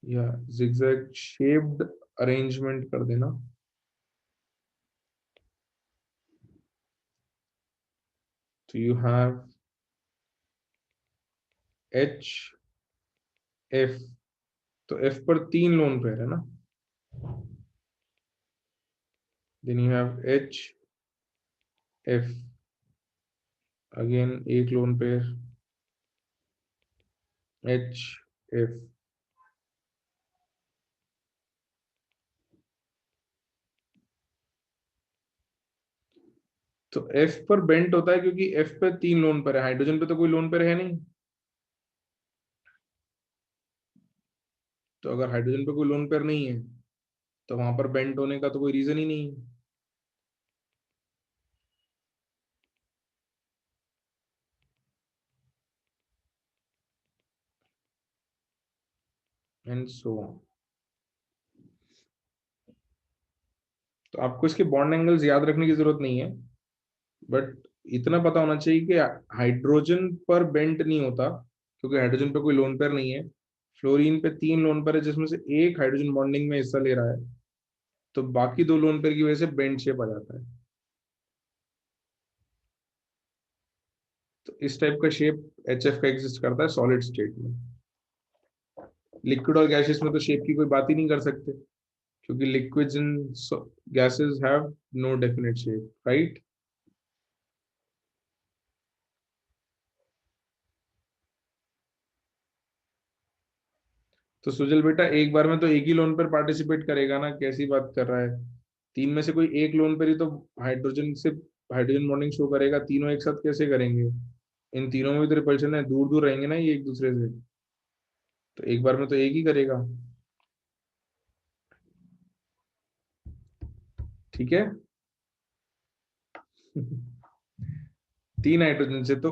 या zigzag shaped arrangement कर देना। तो you have HF, तो F पर 3 लोन पेयर है ना, then you have HF again एक लोन पेयर HF। तो F पर बेंट होता है क्योंकि F पे 3 लोन पेयर है, हाइड्रोजन पे तो कोई लोन पेयर है नहीं। तो अगर हाइड्रोजन पे कोई लोन पेयर नहीं है तो वहां पर बेंट होने का तो कोई रीजन ही नहीं है। And so on. तो आपको इसके बॉन्ड एंगल्स याद रखने की जरूरत नहीं है, बट इतना पता होना चाहिए कि हाइड्रोजन पर बेंट नहीं होता क्योंकि हाइड्रोजन पे कोई लोन पेयर नहीं है। फ्लोरीन पे 3 लोन पेयर है जिसमें से एक हाइड्रोजन बॉन्डिंग में हिस्सा ले रहा है, तो बाकी 2 लोन पेयर की वजह से बेंट शेप आ जाता है। तो इस टाइप का शेप HF का एग्जिस्ट करता है सॉलिड स्टेट में। लिक्विड और गैसेस में तो शेप की कोई बात ही नहीं कर सकते क्योंकि liquids and gases have no definite shape, right. तो सुजल बेटा एक बार में तो एक ही लोन पर पार्टिसिपेट करेगा ना, कैसी बात कर रहा है। 3 में से कोई एक लोन पर ही तो हाइड्रोजन से हाइड्रोजन बॉन्डिंग शो करेगा, तीनों एक साथ कैसे करेंगे। इन तीनों में भी तो रिपल्शन है, दूर दूर रहेंगे ना ये एक दूसरे से, तो एक बार में तो एक ही करेगा। ठीक है। 3 हाइड्रोजन से तो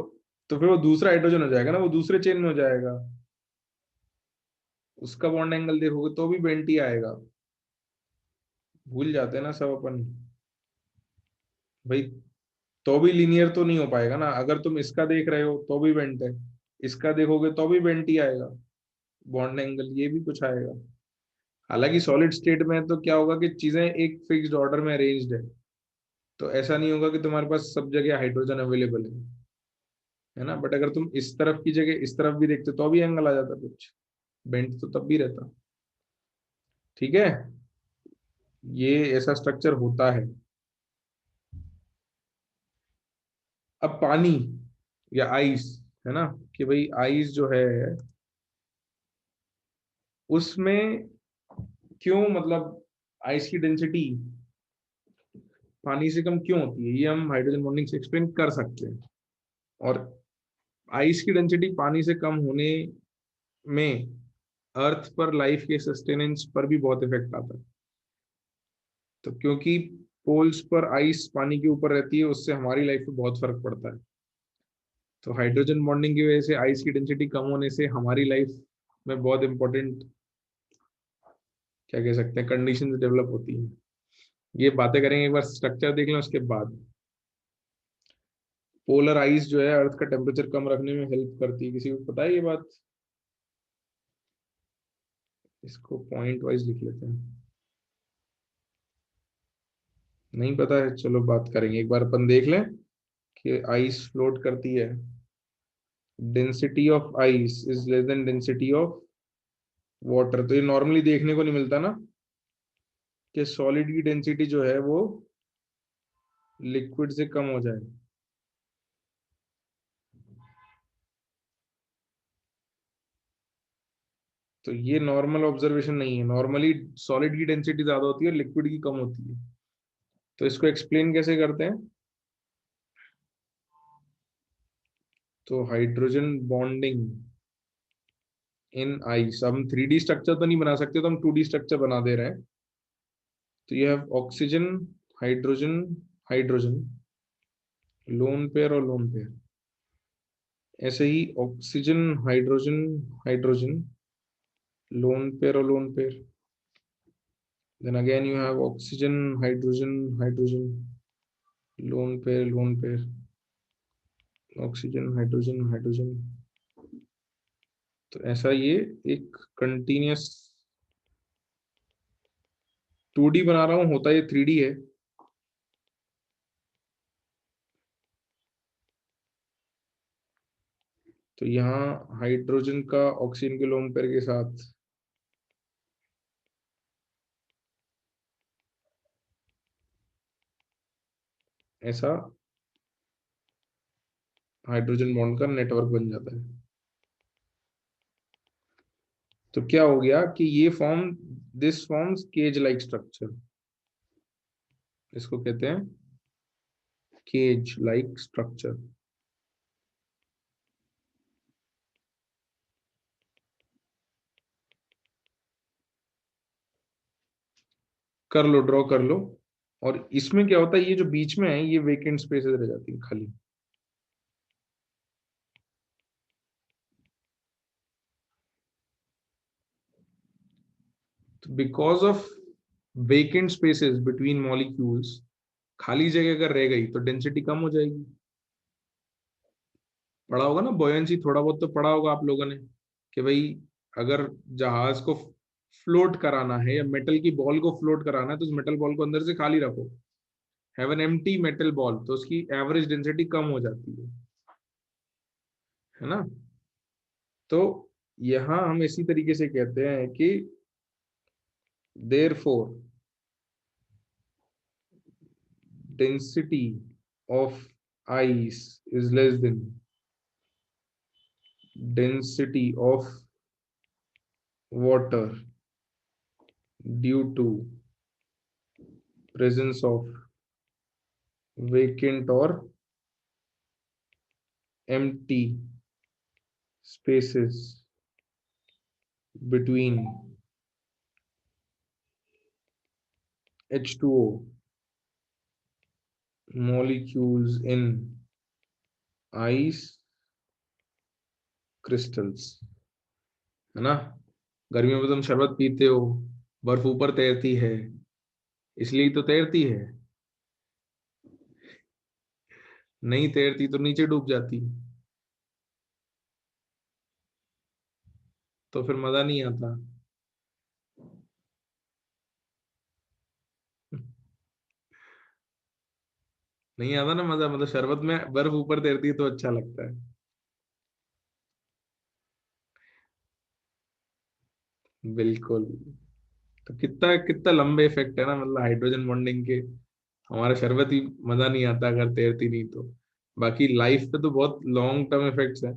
फिर वो दूसरा हाइड्रोजन हो जाएगा ना, वो दूसरे चेन में हो जाएगा, उसका बॉन्ड एंगल देखोगे तो भी बेंट ही आएगा। भूल जाते हैं ना सब अपन भाई। तो भी लीनियर तो नहीं हो पाएगा ना, अगर तुम इसका देख रहे हो तो भी बेंट है, इसका देखोगे तो भी बेंट ही आएगा, बॉन्ड एंगल ये भी कुछ आएगा। हालांकि सॉलिड स्टेट में तो क्या होगा कि चीजें एक फिक्स्ड ऑर्डर में अरेंज्ड है, तो ऐसा नहीं होगा कि तुम्हारे पास सब जगह हाइड्रोजन अवेलेबल है ना। बट अगर तुम इस तरफ की जगह इस तरफ भी देखते तो भी एंगल आ जाता कुछ, बेंट तो तब भी रहता। ठीक है, ये ऐसा स्ट्रक्चर होता है। अब पानी या आइस, है ना, कि भाई आइस जो है उसमें क्यों, मतलब आइस की डेंसिटी पानी से कम क्यों होती है, ये हम हाइड्रोजन बॉन्डिंग से एक्सप्लेन कर सकते हैं। और आइस की डेंसिटी पानी से कम होने में अर्थ पर लाइफ के सस्टेनेंस पर भी बहुत इफेक्ट आता है। तो क्योंकि पोल्स पर आइस पानी के ऊपर रहती है, उससे हमारी लाइफ पे बहुत फर्क पड़ता है। तो हाइड्रोजन बॉन्डिंग की वजह से आइस की डेंसिटी कम होने से हमारी लाइफ में बहुत इंपॉर्टेंट, क्या कह सकते हैं, कंडीशंस डेवलप होती हैं। ये बातें करेंगे, एक बार स्ट्रक्चर देख लें उसके बाद। पोलर आइस जो है अर्थ का टेम्परेचर कम रखने में हेल्प करती है, किसी को पता है ये बात। इसको पॉइंट वाइज लिख लेते हैं। नहीं पता है, चलो बात करेंगे, एक बार अपन देख लें कि आइस फ्लोट करती है। Density of ice is less than density of water. तो ये नॉर्मली देखने को नहीं मिलता ना, कि सॉलिड की डेंसिटी जो है वो लिक्विड से कम हो जाए। तो ये नॉर्मल ऑब्जर्वेशन नहीं है, नॉर्मली सॉलिड की डेंसिटी ज्यादा होती है और लिक्विड की कम होती है। तो इसको एक्सप्लेन कैसे करते हैं। तो हाइड्रोजन बॉन्डिंग इन आइस, हम 3D स्ट्रक्चर तो नहीं बना सकते, तो हम 2D स्ट्रक्चर बना दे रहे हैं। तो ये है oxygen, hydrogen, hydrogen, lone pair और लोन पेयर। ऐसे ही oxygen, hydrogen, hydrogen, lone pair और lone pair. Then again you have oxygen, hydrogen, hydrogen, lone pair, lone pair, oxygen, hydrogen, hydrogen। तो ऐसा ये एक कंटिन्यूस 2D बना रहा हूँ, होता ये 3D है। तो यहाँ हाइड्रोजन का ऑक्सीजन के लोन पेयर के साथ ऐसा हाइड्रोजन बॉन्ड का नेटवर्क बन जाता है। तो क्या हो गया कि ये form, this forms cage like structure, इसको कहते हैं केज लाइक स्ट्रक्चर। कर लो, ड्रॉ कर लो। और इसमें क्या होता है, ये जो बीच में है ये वेकेंट स्पेसेस रह जाती है खाली। Because of vacant spaces between molecules, खाली जगह अगर रह गई तो डेंसिटी कम हो जाएगी। पढ़ा होगा ना बॉयंसी, थोड़ा बहुत तो पढ़ा होगा आप लोगों ने कि भाई अगर जहाज को फ्लोट कराना है या मेटल की बॉल को फ्लोट कराना है तो उस मेटल बॉल को अंदर से खाली रखो, have an empty metal ball, तो उसकी एवरेज डेंसिटी कम हो जाती है ना। तो यहां हम इसी तरीके से कहते हैं कि therefore density of ice is less than density of water due to presence of vacant or empty spaces between H2O molecules in ice crystals, है ना। गर्मियों में तुम शरबत पीते हो, बर्फ ऊपर तैरती है, इसलिए तो तैरती है, नहीं तैरती तो नीचे डूब जाती, तो फिर मजा नहीं आता। नहीं आता ना मजा, मतलब शरबत में बर्फ ऊपर तैरती है तो अच्छा लगता है। बिल्कुल। तो कितना कितना लंबे इफेक्ट है ना, मतलब हाइड्रोजन बॉन्डिंग के। हमारा शरबत ही मजा नहीं आता अगर तैरती नहीं तो। बाकी लाइफ पे तो बहुत लॉन्ग टर्म इफेक्ट्स है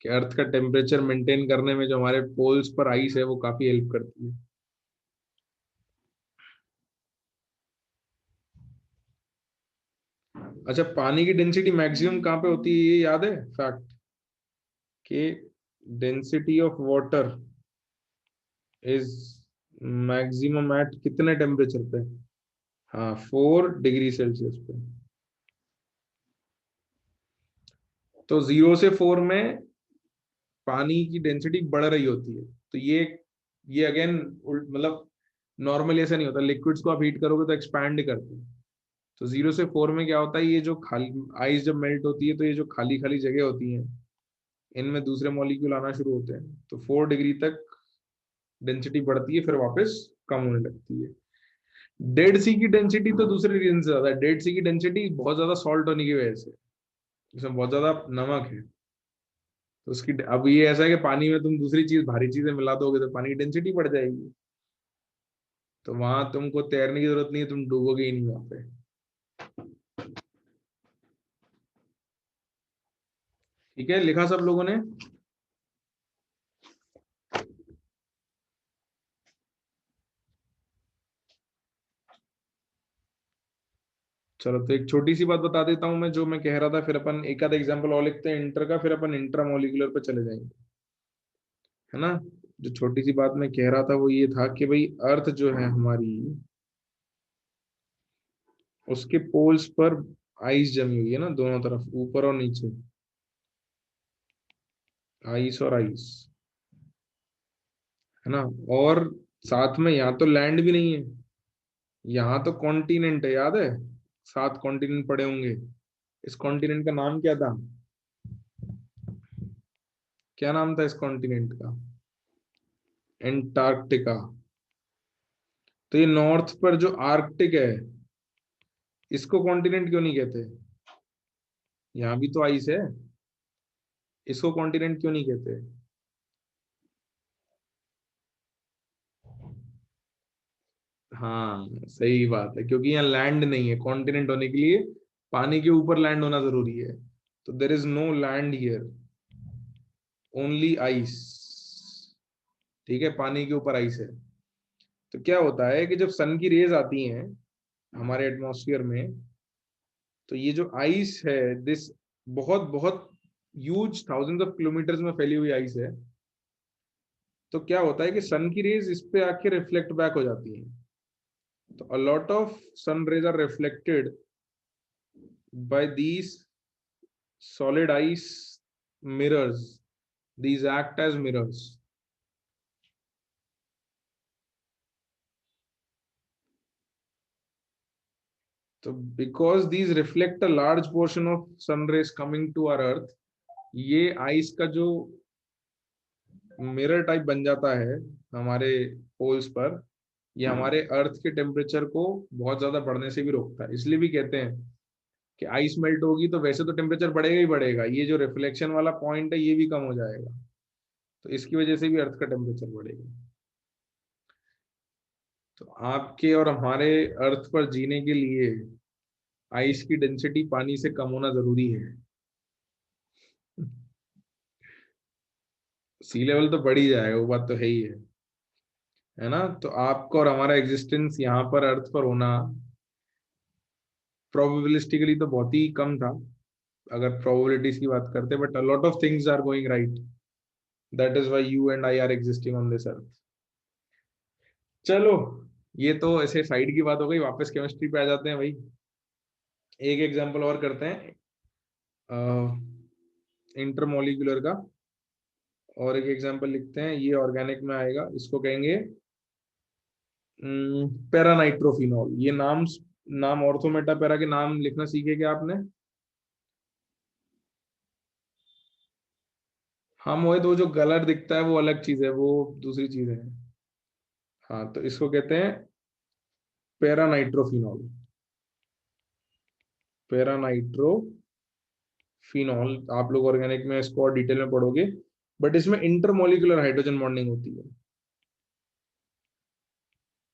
कि अर्थ का टेम्परेचर मेंटेन करने में जो हमारे पोल्स पर आइस है वो काफी हेल्प करती है। अच्छा, पानी की डेंसिटी मैक्सिमम कहाँ पे होती है ये याद है फैक्ट, कि density of water is maximum at कितने टेम्परेचर पे? हाँ, 4 डिग्री सेल्सियस पे। तो 0 से 4 में पानी की डेंसिटी बढ़ रही होती है। तो ये अगेन मतलब नॉर्मली ऐसा नहीं होता, लिक्विड्स को आप हीट करोगे तो एक्सपैंड करते हैं। तो 0 से 4 में क्या होता है, ये जो खाली आइस जब मेल्ट होती है तो ये जो खाली खाली जगह होती है इनमें दूसरे मॉलिक्यूल आना शुरू होते हैं, तो 4 डिग्री तक डेंसिटी बढ़ती है, फिर वापस कम होने लगती है। डेड सी की डेंसिटी तो दूसरे रीजन से ज्यादा है। डेड सी की डेंसिटी बहुत ज्यादा सॉल्ट होने की वजह से, इसमें बहुत ज्यादा नमक है। तो उसकी अब ये ऐसा है कि पानी में तुम दूसरी चीज भारी चीजें मिला दोगे तो पानी की डेंसिटी बढ़ जाएगी। तो वहां तुमको तैरने की जरूरत नहीं है, तुम डूबोगे ही नहीं वहां पे। ठीक है, लिखा सब लोगों ने? चलो तो एक छोटी सी बात बता देता हूं मैं, जो मैं कह रहा था, फिर अपन एक आधा एग्जांपल और लिखते हैं इंटर का, फिर अपन इंट्रामोलिकुलर पे चले जाएंगे, है ना। जो छोटी सी बात मैं कह रहा था वो ये था कि भाई अर्थ जो है हमारी, उसके पोल्स पर आइस जमी हुई है ना, दोनों तरफ, ऊपर और नीचे, आइस और आइस, है ना। और साथ में यहाँ तो लैंड भी नहीं है, यहाँ तो कॉन्टिनेंट है, याद है, 7 कॉन्टिनेंट पड़े होंगे। इस कॉन्टिनेंट का नाम क्या था, क्या नाम था इस कॉन्टिनेंट का, एंटार्क्टिका। तो ये नॉर्थ पर जो आर्कटिक है, इसको कॉन्टिनेंट क्यों नहीं कहते, यहाँ भी तो आइस है, इसको कॉन्टिनेंट क्यों नहीं कहते। हाँ सही बात है, क्योंकि यहाँ लैंड नहीं है, कॉन्टिनेंट होने के लिए पानी के ऊपर लैंड होना जरूरी है, तो there is no land here, only ice. ठीक है, पानी के ऊपर आइस है। तो क्या होता है कि जब सन की रेज आती हैं हमारे एटमॉस्फेयर में, तो ये जो आइस है, दिस बहुत बहुत ह्यूज थाउजेंड्स ऑफ किलोमीटर्स में फैली हुई आइस है, तो क्या होता है कि सन की रेज इस पे आके रिफ्लेक्ट बैक हो जाती है। तो a lot of sun rays are reflected by these solid ice mirrors. These act as mirrors. So because these reflect a large portion of sun rays coming to our earth, ये ice का जो mirror type बन जाता है हमारे poles पर, ये हमारे अर्थ के टेम्परेचर को बहुत ज्यादा बढ़ने से भी रोकता है। इसलिए भी कहते हैं कि आइस मेल्ट होगी तो वैसे तो टेम्परेचर बढ़ेगा ही बढ़ेगा, ये जो रिफ्लेक्शन वाला पॉइंट है ये भी कम हो जाएगा, तो इसकी वजह से भी अर्थ का टेम्परेचर बढ़ेगा। तो आपके और हमारे अर्थ पर जीने के लिए आइस की डेंसिटी पानी से कम होना जरूरी है। सी लेवल तो बढ़ ही जाएगा, वो बात तो है ही है ना। तो आपका और हमारा एग्जिस्टेंस यहाँ पर अर्थ पर होना प्रोबेबिलिस्टिकली तो बहुत ही कम था, अगर प्रोबेबिलिटीज की बात करते, but a lot of things are going right, that is why you and I are existing on this earth. चलो, ये तो ऐसे साइड की बात हो गई, वापस केमिस्ट्री पे आ जाते हैं भाई। एक एग्जांपल और करते हैं इंटरमोलिकुलर का, और एक एग्जांपल लिखते हैं, ये ऑर्गेनिक में आएगा, इसको कहेंगे पैरानाइट्रोफिनॉल। ये नाम, नाम ऑर्थोमेटा पैरा के नाम लिखना सीखे क्या आपने। हाँ मोहित, वो जो कलर दिखता है वो अलग चीज है, वो दूसरी चीज है। हाँ तो इसको कहते हैं पैरानाइट्रोफिनॉल, पैरानाइट्रोफिनॉल। आप लोग ऑर्गेनिक में इसको और डिटेल में पढ़ोगे, बट इसमें इंटरमोलिकुलर हाइड्रोजन बॉन्डिंग होती है,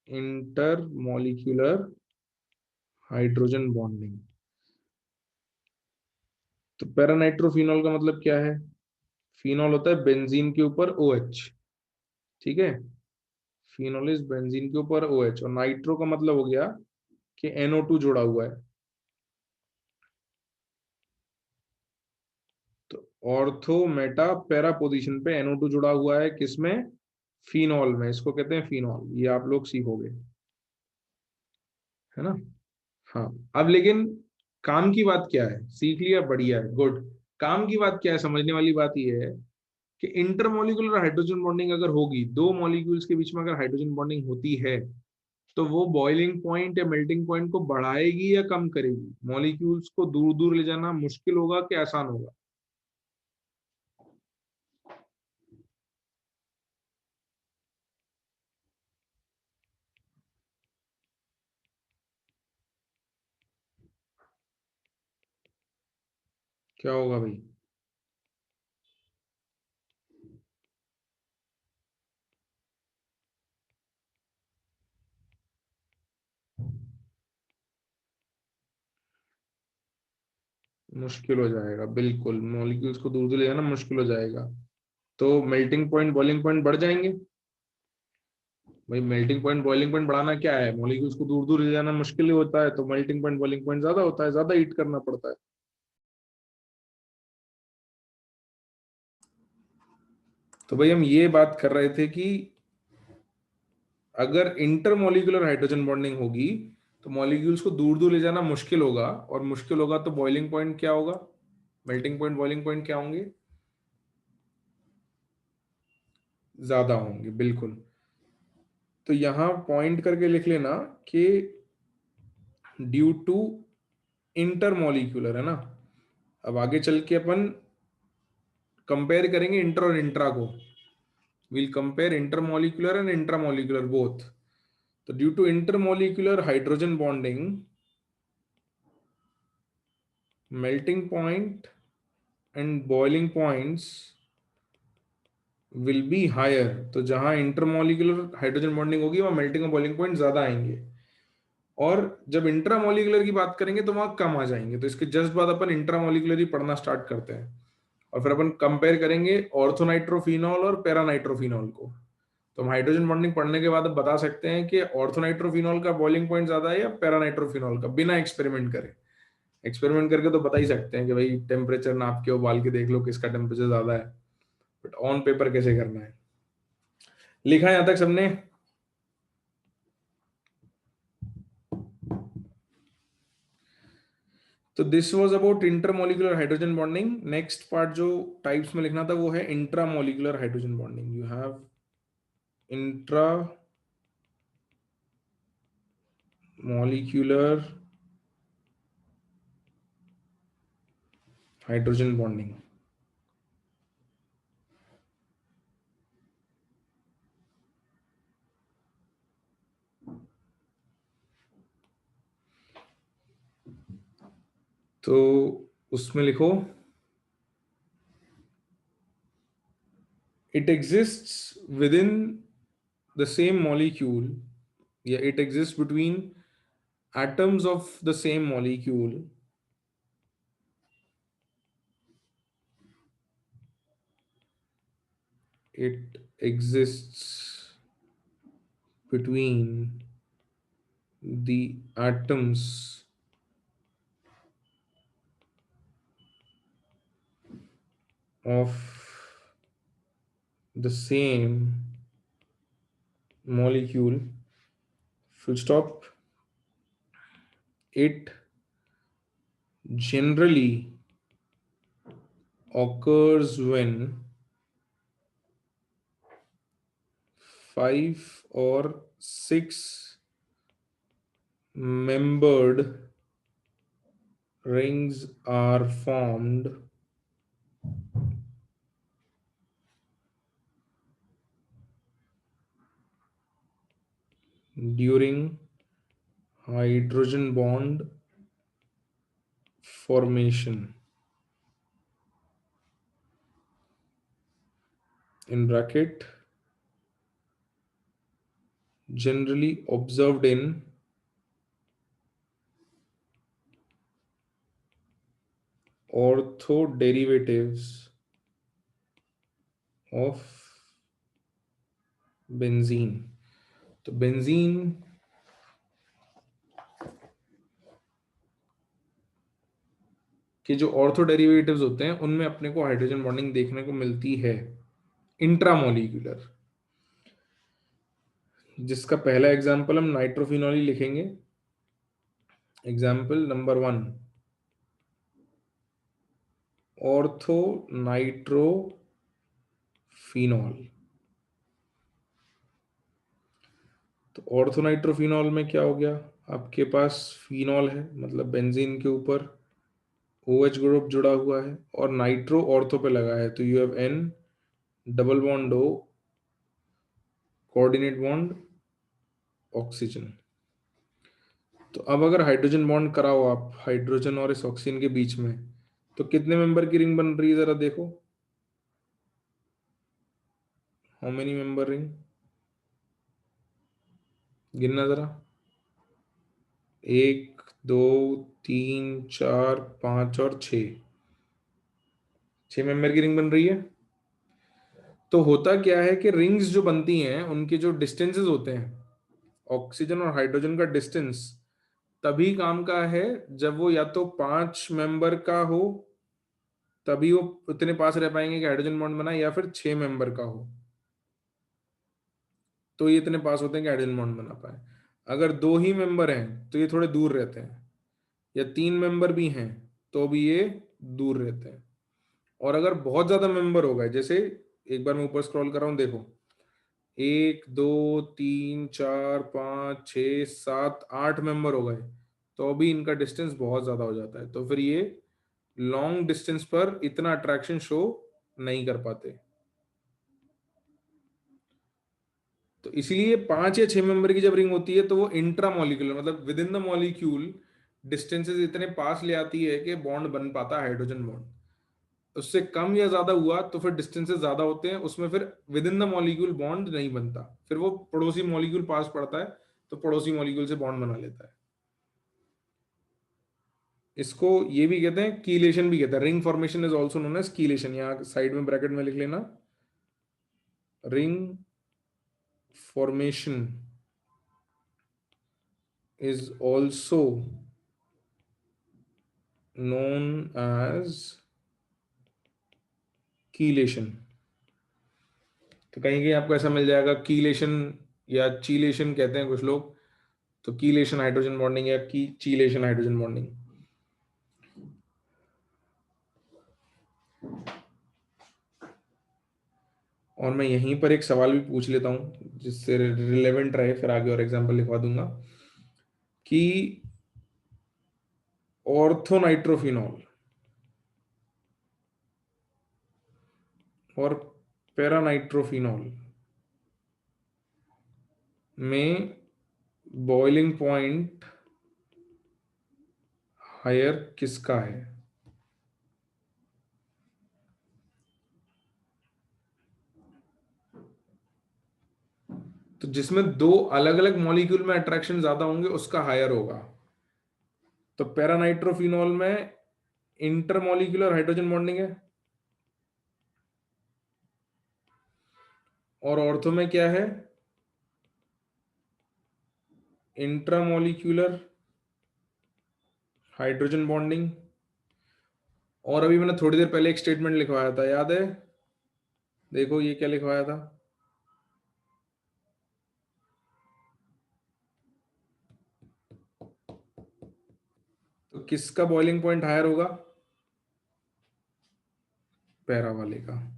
इंटरमोलिकुलर हाइड्रोजन बॉन्डिंग। तो पैरानाइट्रोफिनॉल का मतलब क्या है, फिनॉल होता है बेंजीन के ऊपर ओ एच, ठीक है, फिनॉल इज बेंजीन के ऊपर ओ एच, और नाइट्रो का मतलब हो गया कि NO2 जुड़ा हुआ है। तो ऑर्थो मेटा पैरा पोजीशन पे NO2 जुड़ा हुआ है, किसमें, फिनॉल में, इसको कहते हैं फिनॉल, ये आप लोग सीखोगे, है ना। हाँ, अब लेकिन काम की बात क्या है, सीख लिया, बढ़िया है, गुड। काम की बात क्या है, समझने वाली बात ये है कि इंटरमोलिकुलर हाइड्रोजन बॉन्डिंग अगर होगी, दो मॉलिक्यूल्स के बीच में अगर हाइड्रोजन बॉन्डिंग होती है, तो वो बॉइलिंग पॉइंट या मेल्टिंग पॉइंट को बढ़ाएगी या कम करेगी, मॉलिक्यूल्स को दूर दूर ले जाना मुश्किल होगा कि आसान होगा। क्या होगा भाई, मुश्किल हो जाएगा, बिल्कुल मॉलिक्यूल्स को दूर दूर ले जाना मुश्किल हो जाएगा, तो मेल्टिंग पॉइंट बॉइलिंग पॉइंट बढ़ जाएंगे, भाई मेल्टिंग पॉइंट बॉइलिंग पॉइंट बढ़ाना क्या है, मॉलिक्यूल्स को दूर दूर ले जाना मुश्किल ही होता है, तो मेल्टिंग पॉइंट बॉइलिंग पॉइंट ज्यादा होता है, ज्यादा हीट करना पड़ता है। तो भाई हम ये बात कर रहे थे कि अगर इंटरमोलिकुलर हाइड्रोजन बॉन्डिंग होगी तो मॉलिक्यूल्स को दूर दूर ले जाना मुश्किल होगा, और मुश्किल होगा तो बॉइलिंग पॉइंट क्या होगा, मेल्टिंग पॉइंट बॉइलिंग पॉइंट क्या होंगे, ज्यादा होंगे, बिल्कुल। तो यहां पॉइंट करके लिख लेना कि ड्यू टू इंटरमोलिकुलर, है ना। अब आगे चल के अपन कंपेयर करेंगे इंटर और इंट्रा को, we'll compare intermolecular and intramolecular both. So due to intermolecular hydrogen bonding, melting point and boiling points will be higher. तो जहां इंटरमोलिकुलर हाइड्रोजन बॉन्डिंग होगी वहां मेल्टिंग और बॉइलिंग पॉइंट ज्यादा आएंगे, और जब इंट्रामोलिकुलर की बात करेंगे तो वहां कम आ जाएंगे। तो इसके जस्ट बाद अपन इंट्रामोलिकुलर ही पढ़ना स्टार्ट करते हैं, और फिर अपन कंपेयर करेंगे ऑर्थोनाइट्रोफिनॉल और पैरानाइट्रोफिनॉल को। तो हम हाइड्रोजन बॉन्डिंग पढ़ने के बाद अब बता सकते हैं कि ऑर्थोनाइट्रोफिनॉल का बॉइलिंग पॉइंट ज्यादा है या पैरानाइट्रोफिनॉल का, बिना एक्सपेरिमेंट करे। एक्सपेरिमेंट करके तो बता ही सकते हैं कि भाई टेम्परेचर नाप के उबाल के देख लो किसका टेम्परेचर ज्यादा है, बट ऑन पेपर कैसे करना है। लिखा है यहां तक सबने? तो this was about intermolecular hydrogen bonding. Next part जो टाइप्स में लिखना था वो है intramolecular hydrogen bonding. You have intra molecular hydrogen bonding। तो उसमें लिखो it exists within the same molecule, yeah, it exists between atoms of the same molecule, it exists between the atoms of the same molecule, full stop. It generally occurs when 5 or 6 membered rings are formed during hydrogen bond formation, in bracket generally observed in orthoderivatives of benzene। तो benzene के जो ortho derivatives होते हैं उनमें अपने को hydrogen bonding देखने को मिलती है इंट्रामोलिकुलर, जिसका पहला एग्जांपल हम नाइट्रोफिनॉल ही लिखेंगे। Example number 1, ortho nitrophenol. तो ऑर्थो नाइट्रोफिनॉल में क्या हो गया, आपके पास फिनॉल है मतलब बेंजीन के ऊपर OH ग्रुप जुड़ा हुआ है, और नाइट्रो ऑर्थो पे लगा है, तो you have N double bond O coordinate bond oxygen. तो अब अगर हाइड्रोजन बॉन्ड कराओ आप हाइड्रोजन और इस ऑक्सीजन के बीच में, तो कितने मेंबर की रिंग बन रही है जरा देखो, हाउ मेनी मेंबर रिंग, गिनना जरा। 1 2 3 4 5 और 6, 6 मेंबर की रिंग बन रही है। तो होता क्या है कि रिंग्स जो बनती हैं उनके जो डिस्टेंसेस होते हैं, ऑक्सीजन और हाइड्रोजन का डिस्टेंस तभी काम का है जब वो या तो 5 मेंबर का हो, तभी वो उतने पास रह पाएंगे कि हाइड्रोजन बॉन्ड बनाए, या फिर 6 मेंबर का हो तो ये इतने पास होते हैं कि हाइड्रोजन बॉन्ड बना पाए। अगर 2 ही मेंबर हैं तो ये थोड़े दूर रहते हैं, या 3 मेंबर भी हैं तो भी ये दूर रहते हैं। और अगर बहुत ज्यादा मेंबर हो गए, जैसे एक बार मैं ऊपर स्क्रॉल कर रहा हूं, देखो 1 2 3 4 5 6 7 8 मेंबर हो गए, तो अभी इनका डिस्टेंस बहुत ज्यादा हो जाता है, तो फिर ये लॉन्ग डिस्टेंस पर इतना अट्रैक्शन शो नहीं कर पाते। तो इसलिए 5 या 6 मेंबर की जब रिंग होती है तो वो इंट्रा मॉलिक्यूलर, मतलब with in the molecule distances इतने पास ले आती है कि बॉन्ड बन पाता है हाइड्रोजन बॉन्ड। उससे कम या ज्यादा हुआ तो फिर डिस्टेंसेस ज्यादा होते हैं, उसमें फिर with in the molecule bond नहीं बनता, फिर वो पड़ोसी मॉलिक्यूल पास पड़ता है तो पड़ोसी मॉलिक्यूल से बॉन्ड बना लेता है। इसको ये भी कहते हैं कीलेशन भी कहते हैं, ring formation is also known as chelation. यहाँ साइड में ब्रैकेट में लिख लेना, ring formation is also known as chelation. तो कहीं कहीं आपको ऐसा मिल जाएगा कीलेशन या चीलेशन कहते हैं कुछ लोग, तो कीलेशन हाइड्रोजन बॉन्डिंग या की चीलेशन हाइड्रोजन बॉन्डिंग। और मैं यहीं पर एक सवाल भी पूछ लेता हूं जिससे रिलेवेंट रहे, फिर आगे और एग्जांपल लिखवा दूंगा कि ऑर्थोनाइट्रोफिनॉल और पैरानाइट्रोफिनॉल में बॉइलिंग पॉइंट हायर किसका है? तो जिसमें 2 अलग अलग मॉलिक्यूल में अट्रैक्शन ज्यादा होंगे उसका हायर होगा। तो पैरानाइट्रोफिनॉल में इंटरमॉलिक्यूलर हाइड्रोजन बॉन्डिंग है, और ऑर्थो में क्या है? Intramolecular hydrogen bonding. और अभी मैंने थोड़ी देर पहले एक स्टेटमेंट लिखवाया था, याद है? देखो ये क्या लिखवाया था, तो किसका बॉइलिंग पॉइंट हायर होगा? पैरा वाले का।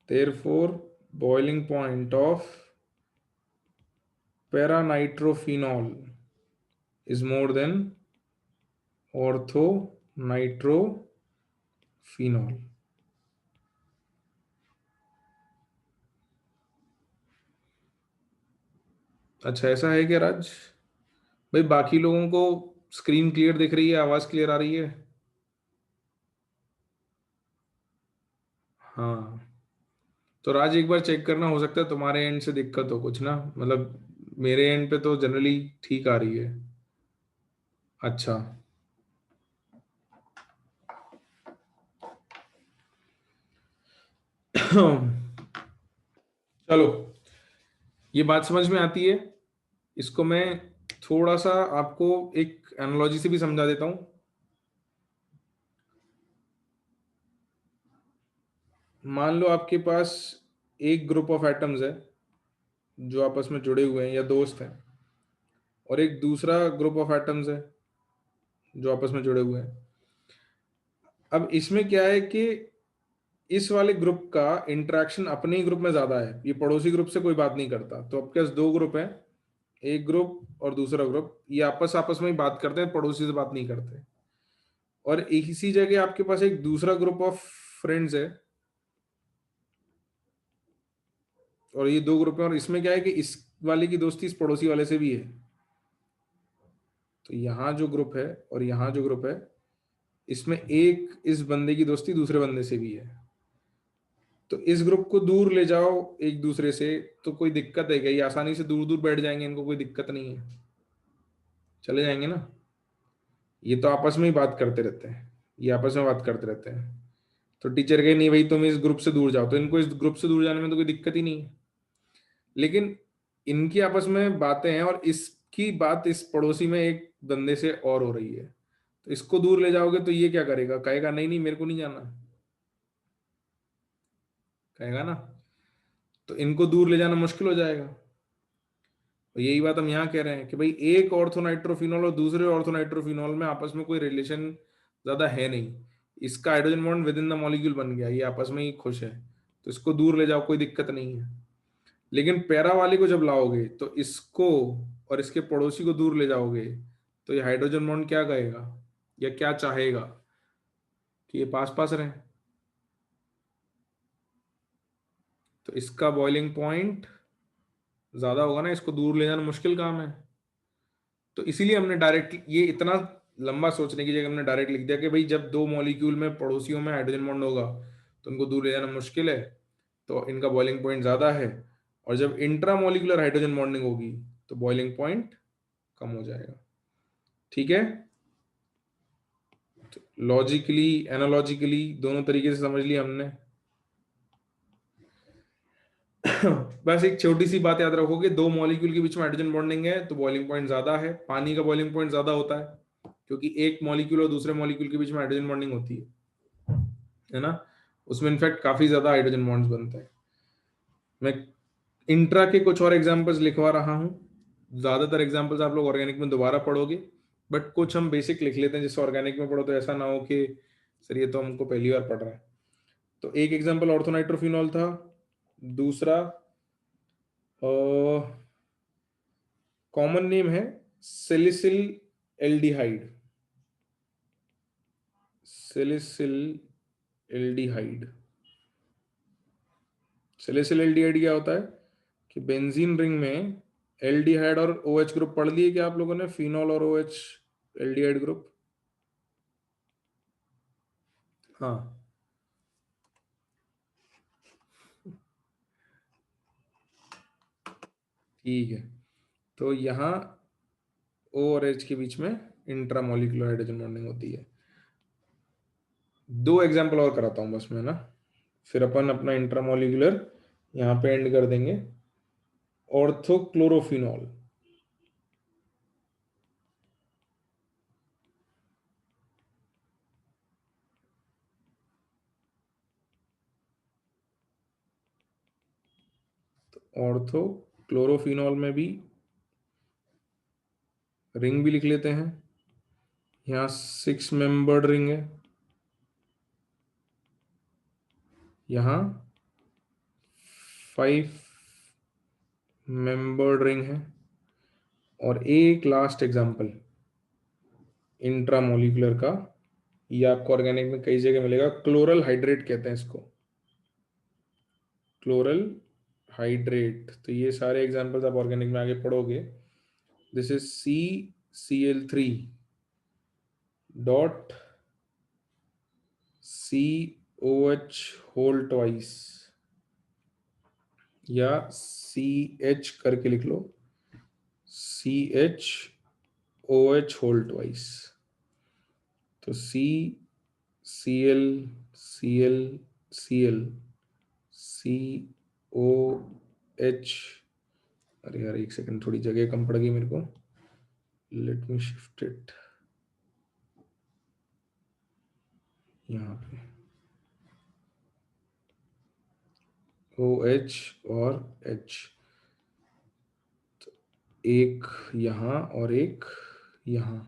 therefore boiling point of paranitrophenol is more than orthonitrophenol। अच्छा ऐसा है क्या राज? भाई बाकी लोगों को स्क्रीन क्लियर दिख रही है, आवाज क्लियर आ रही है? हाँ, तो राज एक बार चेक करना, हो सकता है तुम्हारे एंड से दिक्कत हो कुछ ना, मतलब मेरे एंड पे तो जनरली ठीक आ रही है। अच्छा चलो, ये बात समझ में आती है। इसको मैं थोड़ा सा आपको एक एनालॉजी से भी समझा देता हूं। मान लो आपके पास एक ग्रुप ऑफ एटम्स है जो आपस में जुड़े हुए हैं या दोस्त हैं, और एक दूसरा ग्रुप ऑफ एटम्स है जो आपस में जुड़े हुए हैं। अब इसमें क्या है कि इस वाले ग्रुप का इंटरेक्शन अपने ही ग्रुप में ज्यादा है, ये पड़ोसी ग्रुप से कोई बात नहीं करता। तो आपके पास 2 ग्रुप हैं, एक ग्रुप और दूसरा ग्रुप, ये आपस आपस में ही बात करते हैं, पड़ोसी से बात नहीं करते। और एक इसी जगह आपके पास एक दूसरा ग्रुप ऑफ फ्रेंड्स है, और ये 2 ग्रुप हैं, और इसमें क्या है कि इस वाले की दोस्ती इस पड़ोसी वाले से भी है। तो यहाँ जो ग्रुप है और यहाँ जो ग्रुप है, इसमें एक इस बंदे की दोस्ती दूसरे बंदे से भी है। तो इस ग्रुप को दूर ले जाओ एक दूसरे से तो कोई दिक्कत है क्या? ये आसानी से दूर दूर बैठ जाएंगे, इनको कोई दिक्कत नहीं है, चले जाएंगे ना। ये तो आपस में ही बात करते रहते हैं, ये आपस में बात करते रहते हैं। तो टीचर कहे नहीं भाई तुम इस ग्रुप से दूर जाओ, तो इनको इस ग्रुप से दूर जाने में तो कोई दिक्कत ही नहीं है। लेकिन इनकी आपस में बातें हैं और इसकी बात इस पड़ोसी में एक बंदे से और हो रही है, तो इसको दूर ले जाओगे तो ये क्या करेगा, कहेगा नहीं नहीं मेरे को नहीं जाना, कहेगा ना। तो इनको दूर ले जाना मुश्किल हो जाएगा। तो यही बात हम यहाँ कह रहे हैं कि भाई एक ऑर्थोनाइट्रोफिनॉल और दूसरे ऑर्थोनाइट्रोफिनॉल में आपस में कोई रिलेशन ज्यादा है नहीं, इसका hydrogen bond with in the molecule बन गया, ये आपस में ही खुश है, तो इसको दूर ले जाओ कोई दिक्कत नहीं है। लेकिन पैरा वाले को जब लाओगे तो इसको और इसके पड़ोसी को दूर ले जाओगे, तो ये हाइड्रोजन बॉन्ड क्या कहेगा या क्या चाहेगा कि ये पास पास रहे। तो इसका बॉइलिंग पॉइंट ज्यादा होगा ना, इसको दूर ले जाना मुश्किल काम है। तो इसीलिए हमने डायरेक्ट ये इतना लंबा सोचने की जगह हमने डायरेक्ट लिख दिया कि भाई जब दो मॉलिक्यूल में पड़ोसियों में हाइड्रोजन बॉन्ड होगा तो उनको दूर ले जाना मुश्किल है, तो इनका बॉइलिंग पॉइंट ज्यादा है। और जब इंट्रा मॉलिक्यूलर हाइड्रोजन बॉन्डिंग होगी तो बॉइलिंग पॉइंट कम हो जाएगा। ठीक है, तो लॉजिकली एनालॉजिकली दोनों तरीके से समझ लिया हमने। बस एक छोटी सी बात याद रखोगे, दो मॉलिक्यूल के बीच में हाइड्रोजन बॉन्डिंग है तो बॉइलिंग पॉइंट ज्यादा है, पानी का बॉइलिंग पॉइंट ज्यादा होता है क्योंकि एक मॉलिक्यूल और दूसरे मॉलिक्यूल के बीच में हाइड्रोजन बॉन्डिंग होती है ना, उसमें इनफैक्ट काफी ज्यादा हाइड्रोजन बॉन्ड्स बनते हैं। मैं इंट्रा के कुछ और एग्जांपल्स लिखवा रहा हूँ, ज्यादातर एग्जांपल्स आप लोग ऑर्गेनिक में दोबारा पढ़ोगे, बट कुछ हम बेसिक लिख लेते हैं जिससे ऑर्गेनिक में पढ़ो तो ऐसा ना हो कि सर ये तो हमको पहली बार पढ़ रहा है। तो एक एग्जांपल ऑर्थोनाइट्रोफिनॉल था, दूसरा कॉमन नेम है सेलिसिल एल्डिहाइड। सेलिसिल एल्डिहाइड, सेलिसिल एल्डिहाइड क्या होता है कि बेंजीन रिंग में एल्डिहाइड और OH ग्रुप पढ़ लिए क्या आप लोगों ने, फिनॉल और OH एल्डिहाइड ग्रुप। हाँ, ठीक है। तो यहाँ O और H के बीच में इंट्रामोलिकुलर हाइड्रोजन बॉन्डिंग होती है। दो एग्जांपल और कराता हूँ बस मैं ना, फिर अपन अपना इंट्रामोलिकुलर यहाँ पे एंड कर देंगे। ऑर्थोक्लोरोफिनॉल, ऑर्थोक्लोरोफिनॉल में भी रिंग भी लिख लेते हैं, यहाँ 6 मेंबर्ड रिंग है, यहाँ 5 मेंबर्ड रिंग है, और एक लास्ट एग्जांपल इंट्रामोलिकुलर का, ये आपको ऑर्गेनिक में कई जगह मिलेगा, क्लोरल हाइड्रेट कहते हैं इसको, क्लोरल हाइड्रेट। तो ये सारे एग्जांपल्स आप ऑर्गेनिक में आगे पढ़ोगे। This is CCl3 dot COH whole twice, या CH करके लिख लो, CHOH होल ट्वाइस। तो CCl Cl Cl COH, अरे यार एक सेकंड थोड़ी जगह कम पड़ गई मेरे को, लेट मी शिफ्ट इट यहाँ पे, OH और H, एक यहाँ और एक यहाँ,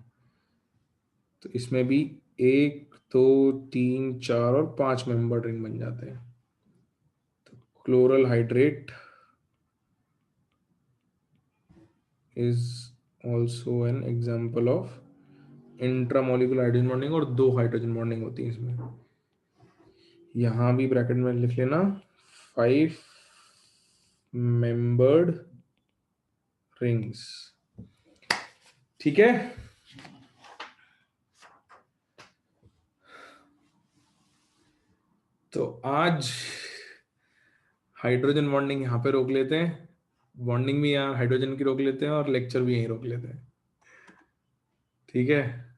तो इसमें भी 1 2 3 4 और 5 मेंबर रिंग बन जाते हैं। तो chloral hydrate is also an example of intramolecular hydrogen bonding, और 2 हाइड्रोजन बॉन्डिंग होती है इसमें। यहां भी ब्रैकेट में लिख लेना 5 मेंबर्ड रिंग्स। ठीक है, तो आज हाइड्रोजन बॉन्डिंग यहाँ पे रोक लेते हैं, बॉन्डिंग भी यहाँ हाइड्रोजन की रोक लेते हैं, और लेक्चर भी यहीं रोक लेते हैं। ठीक है।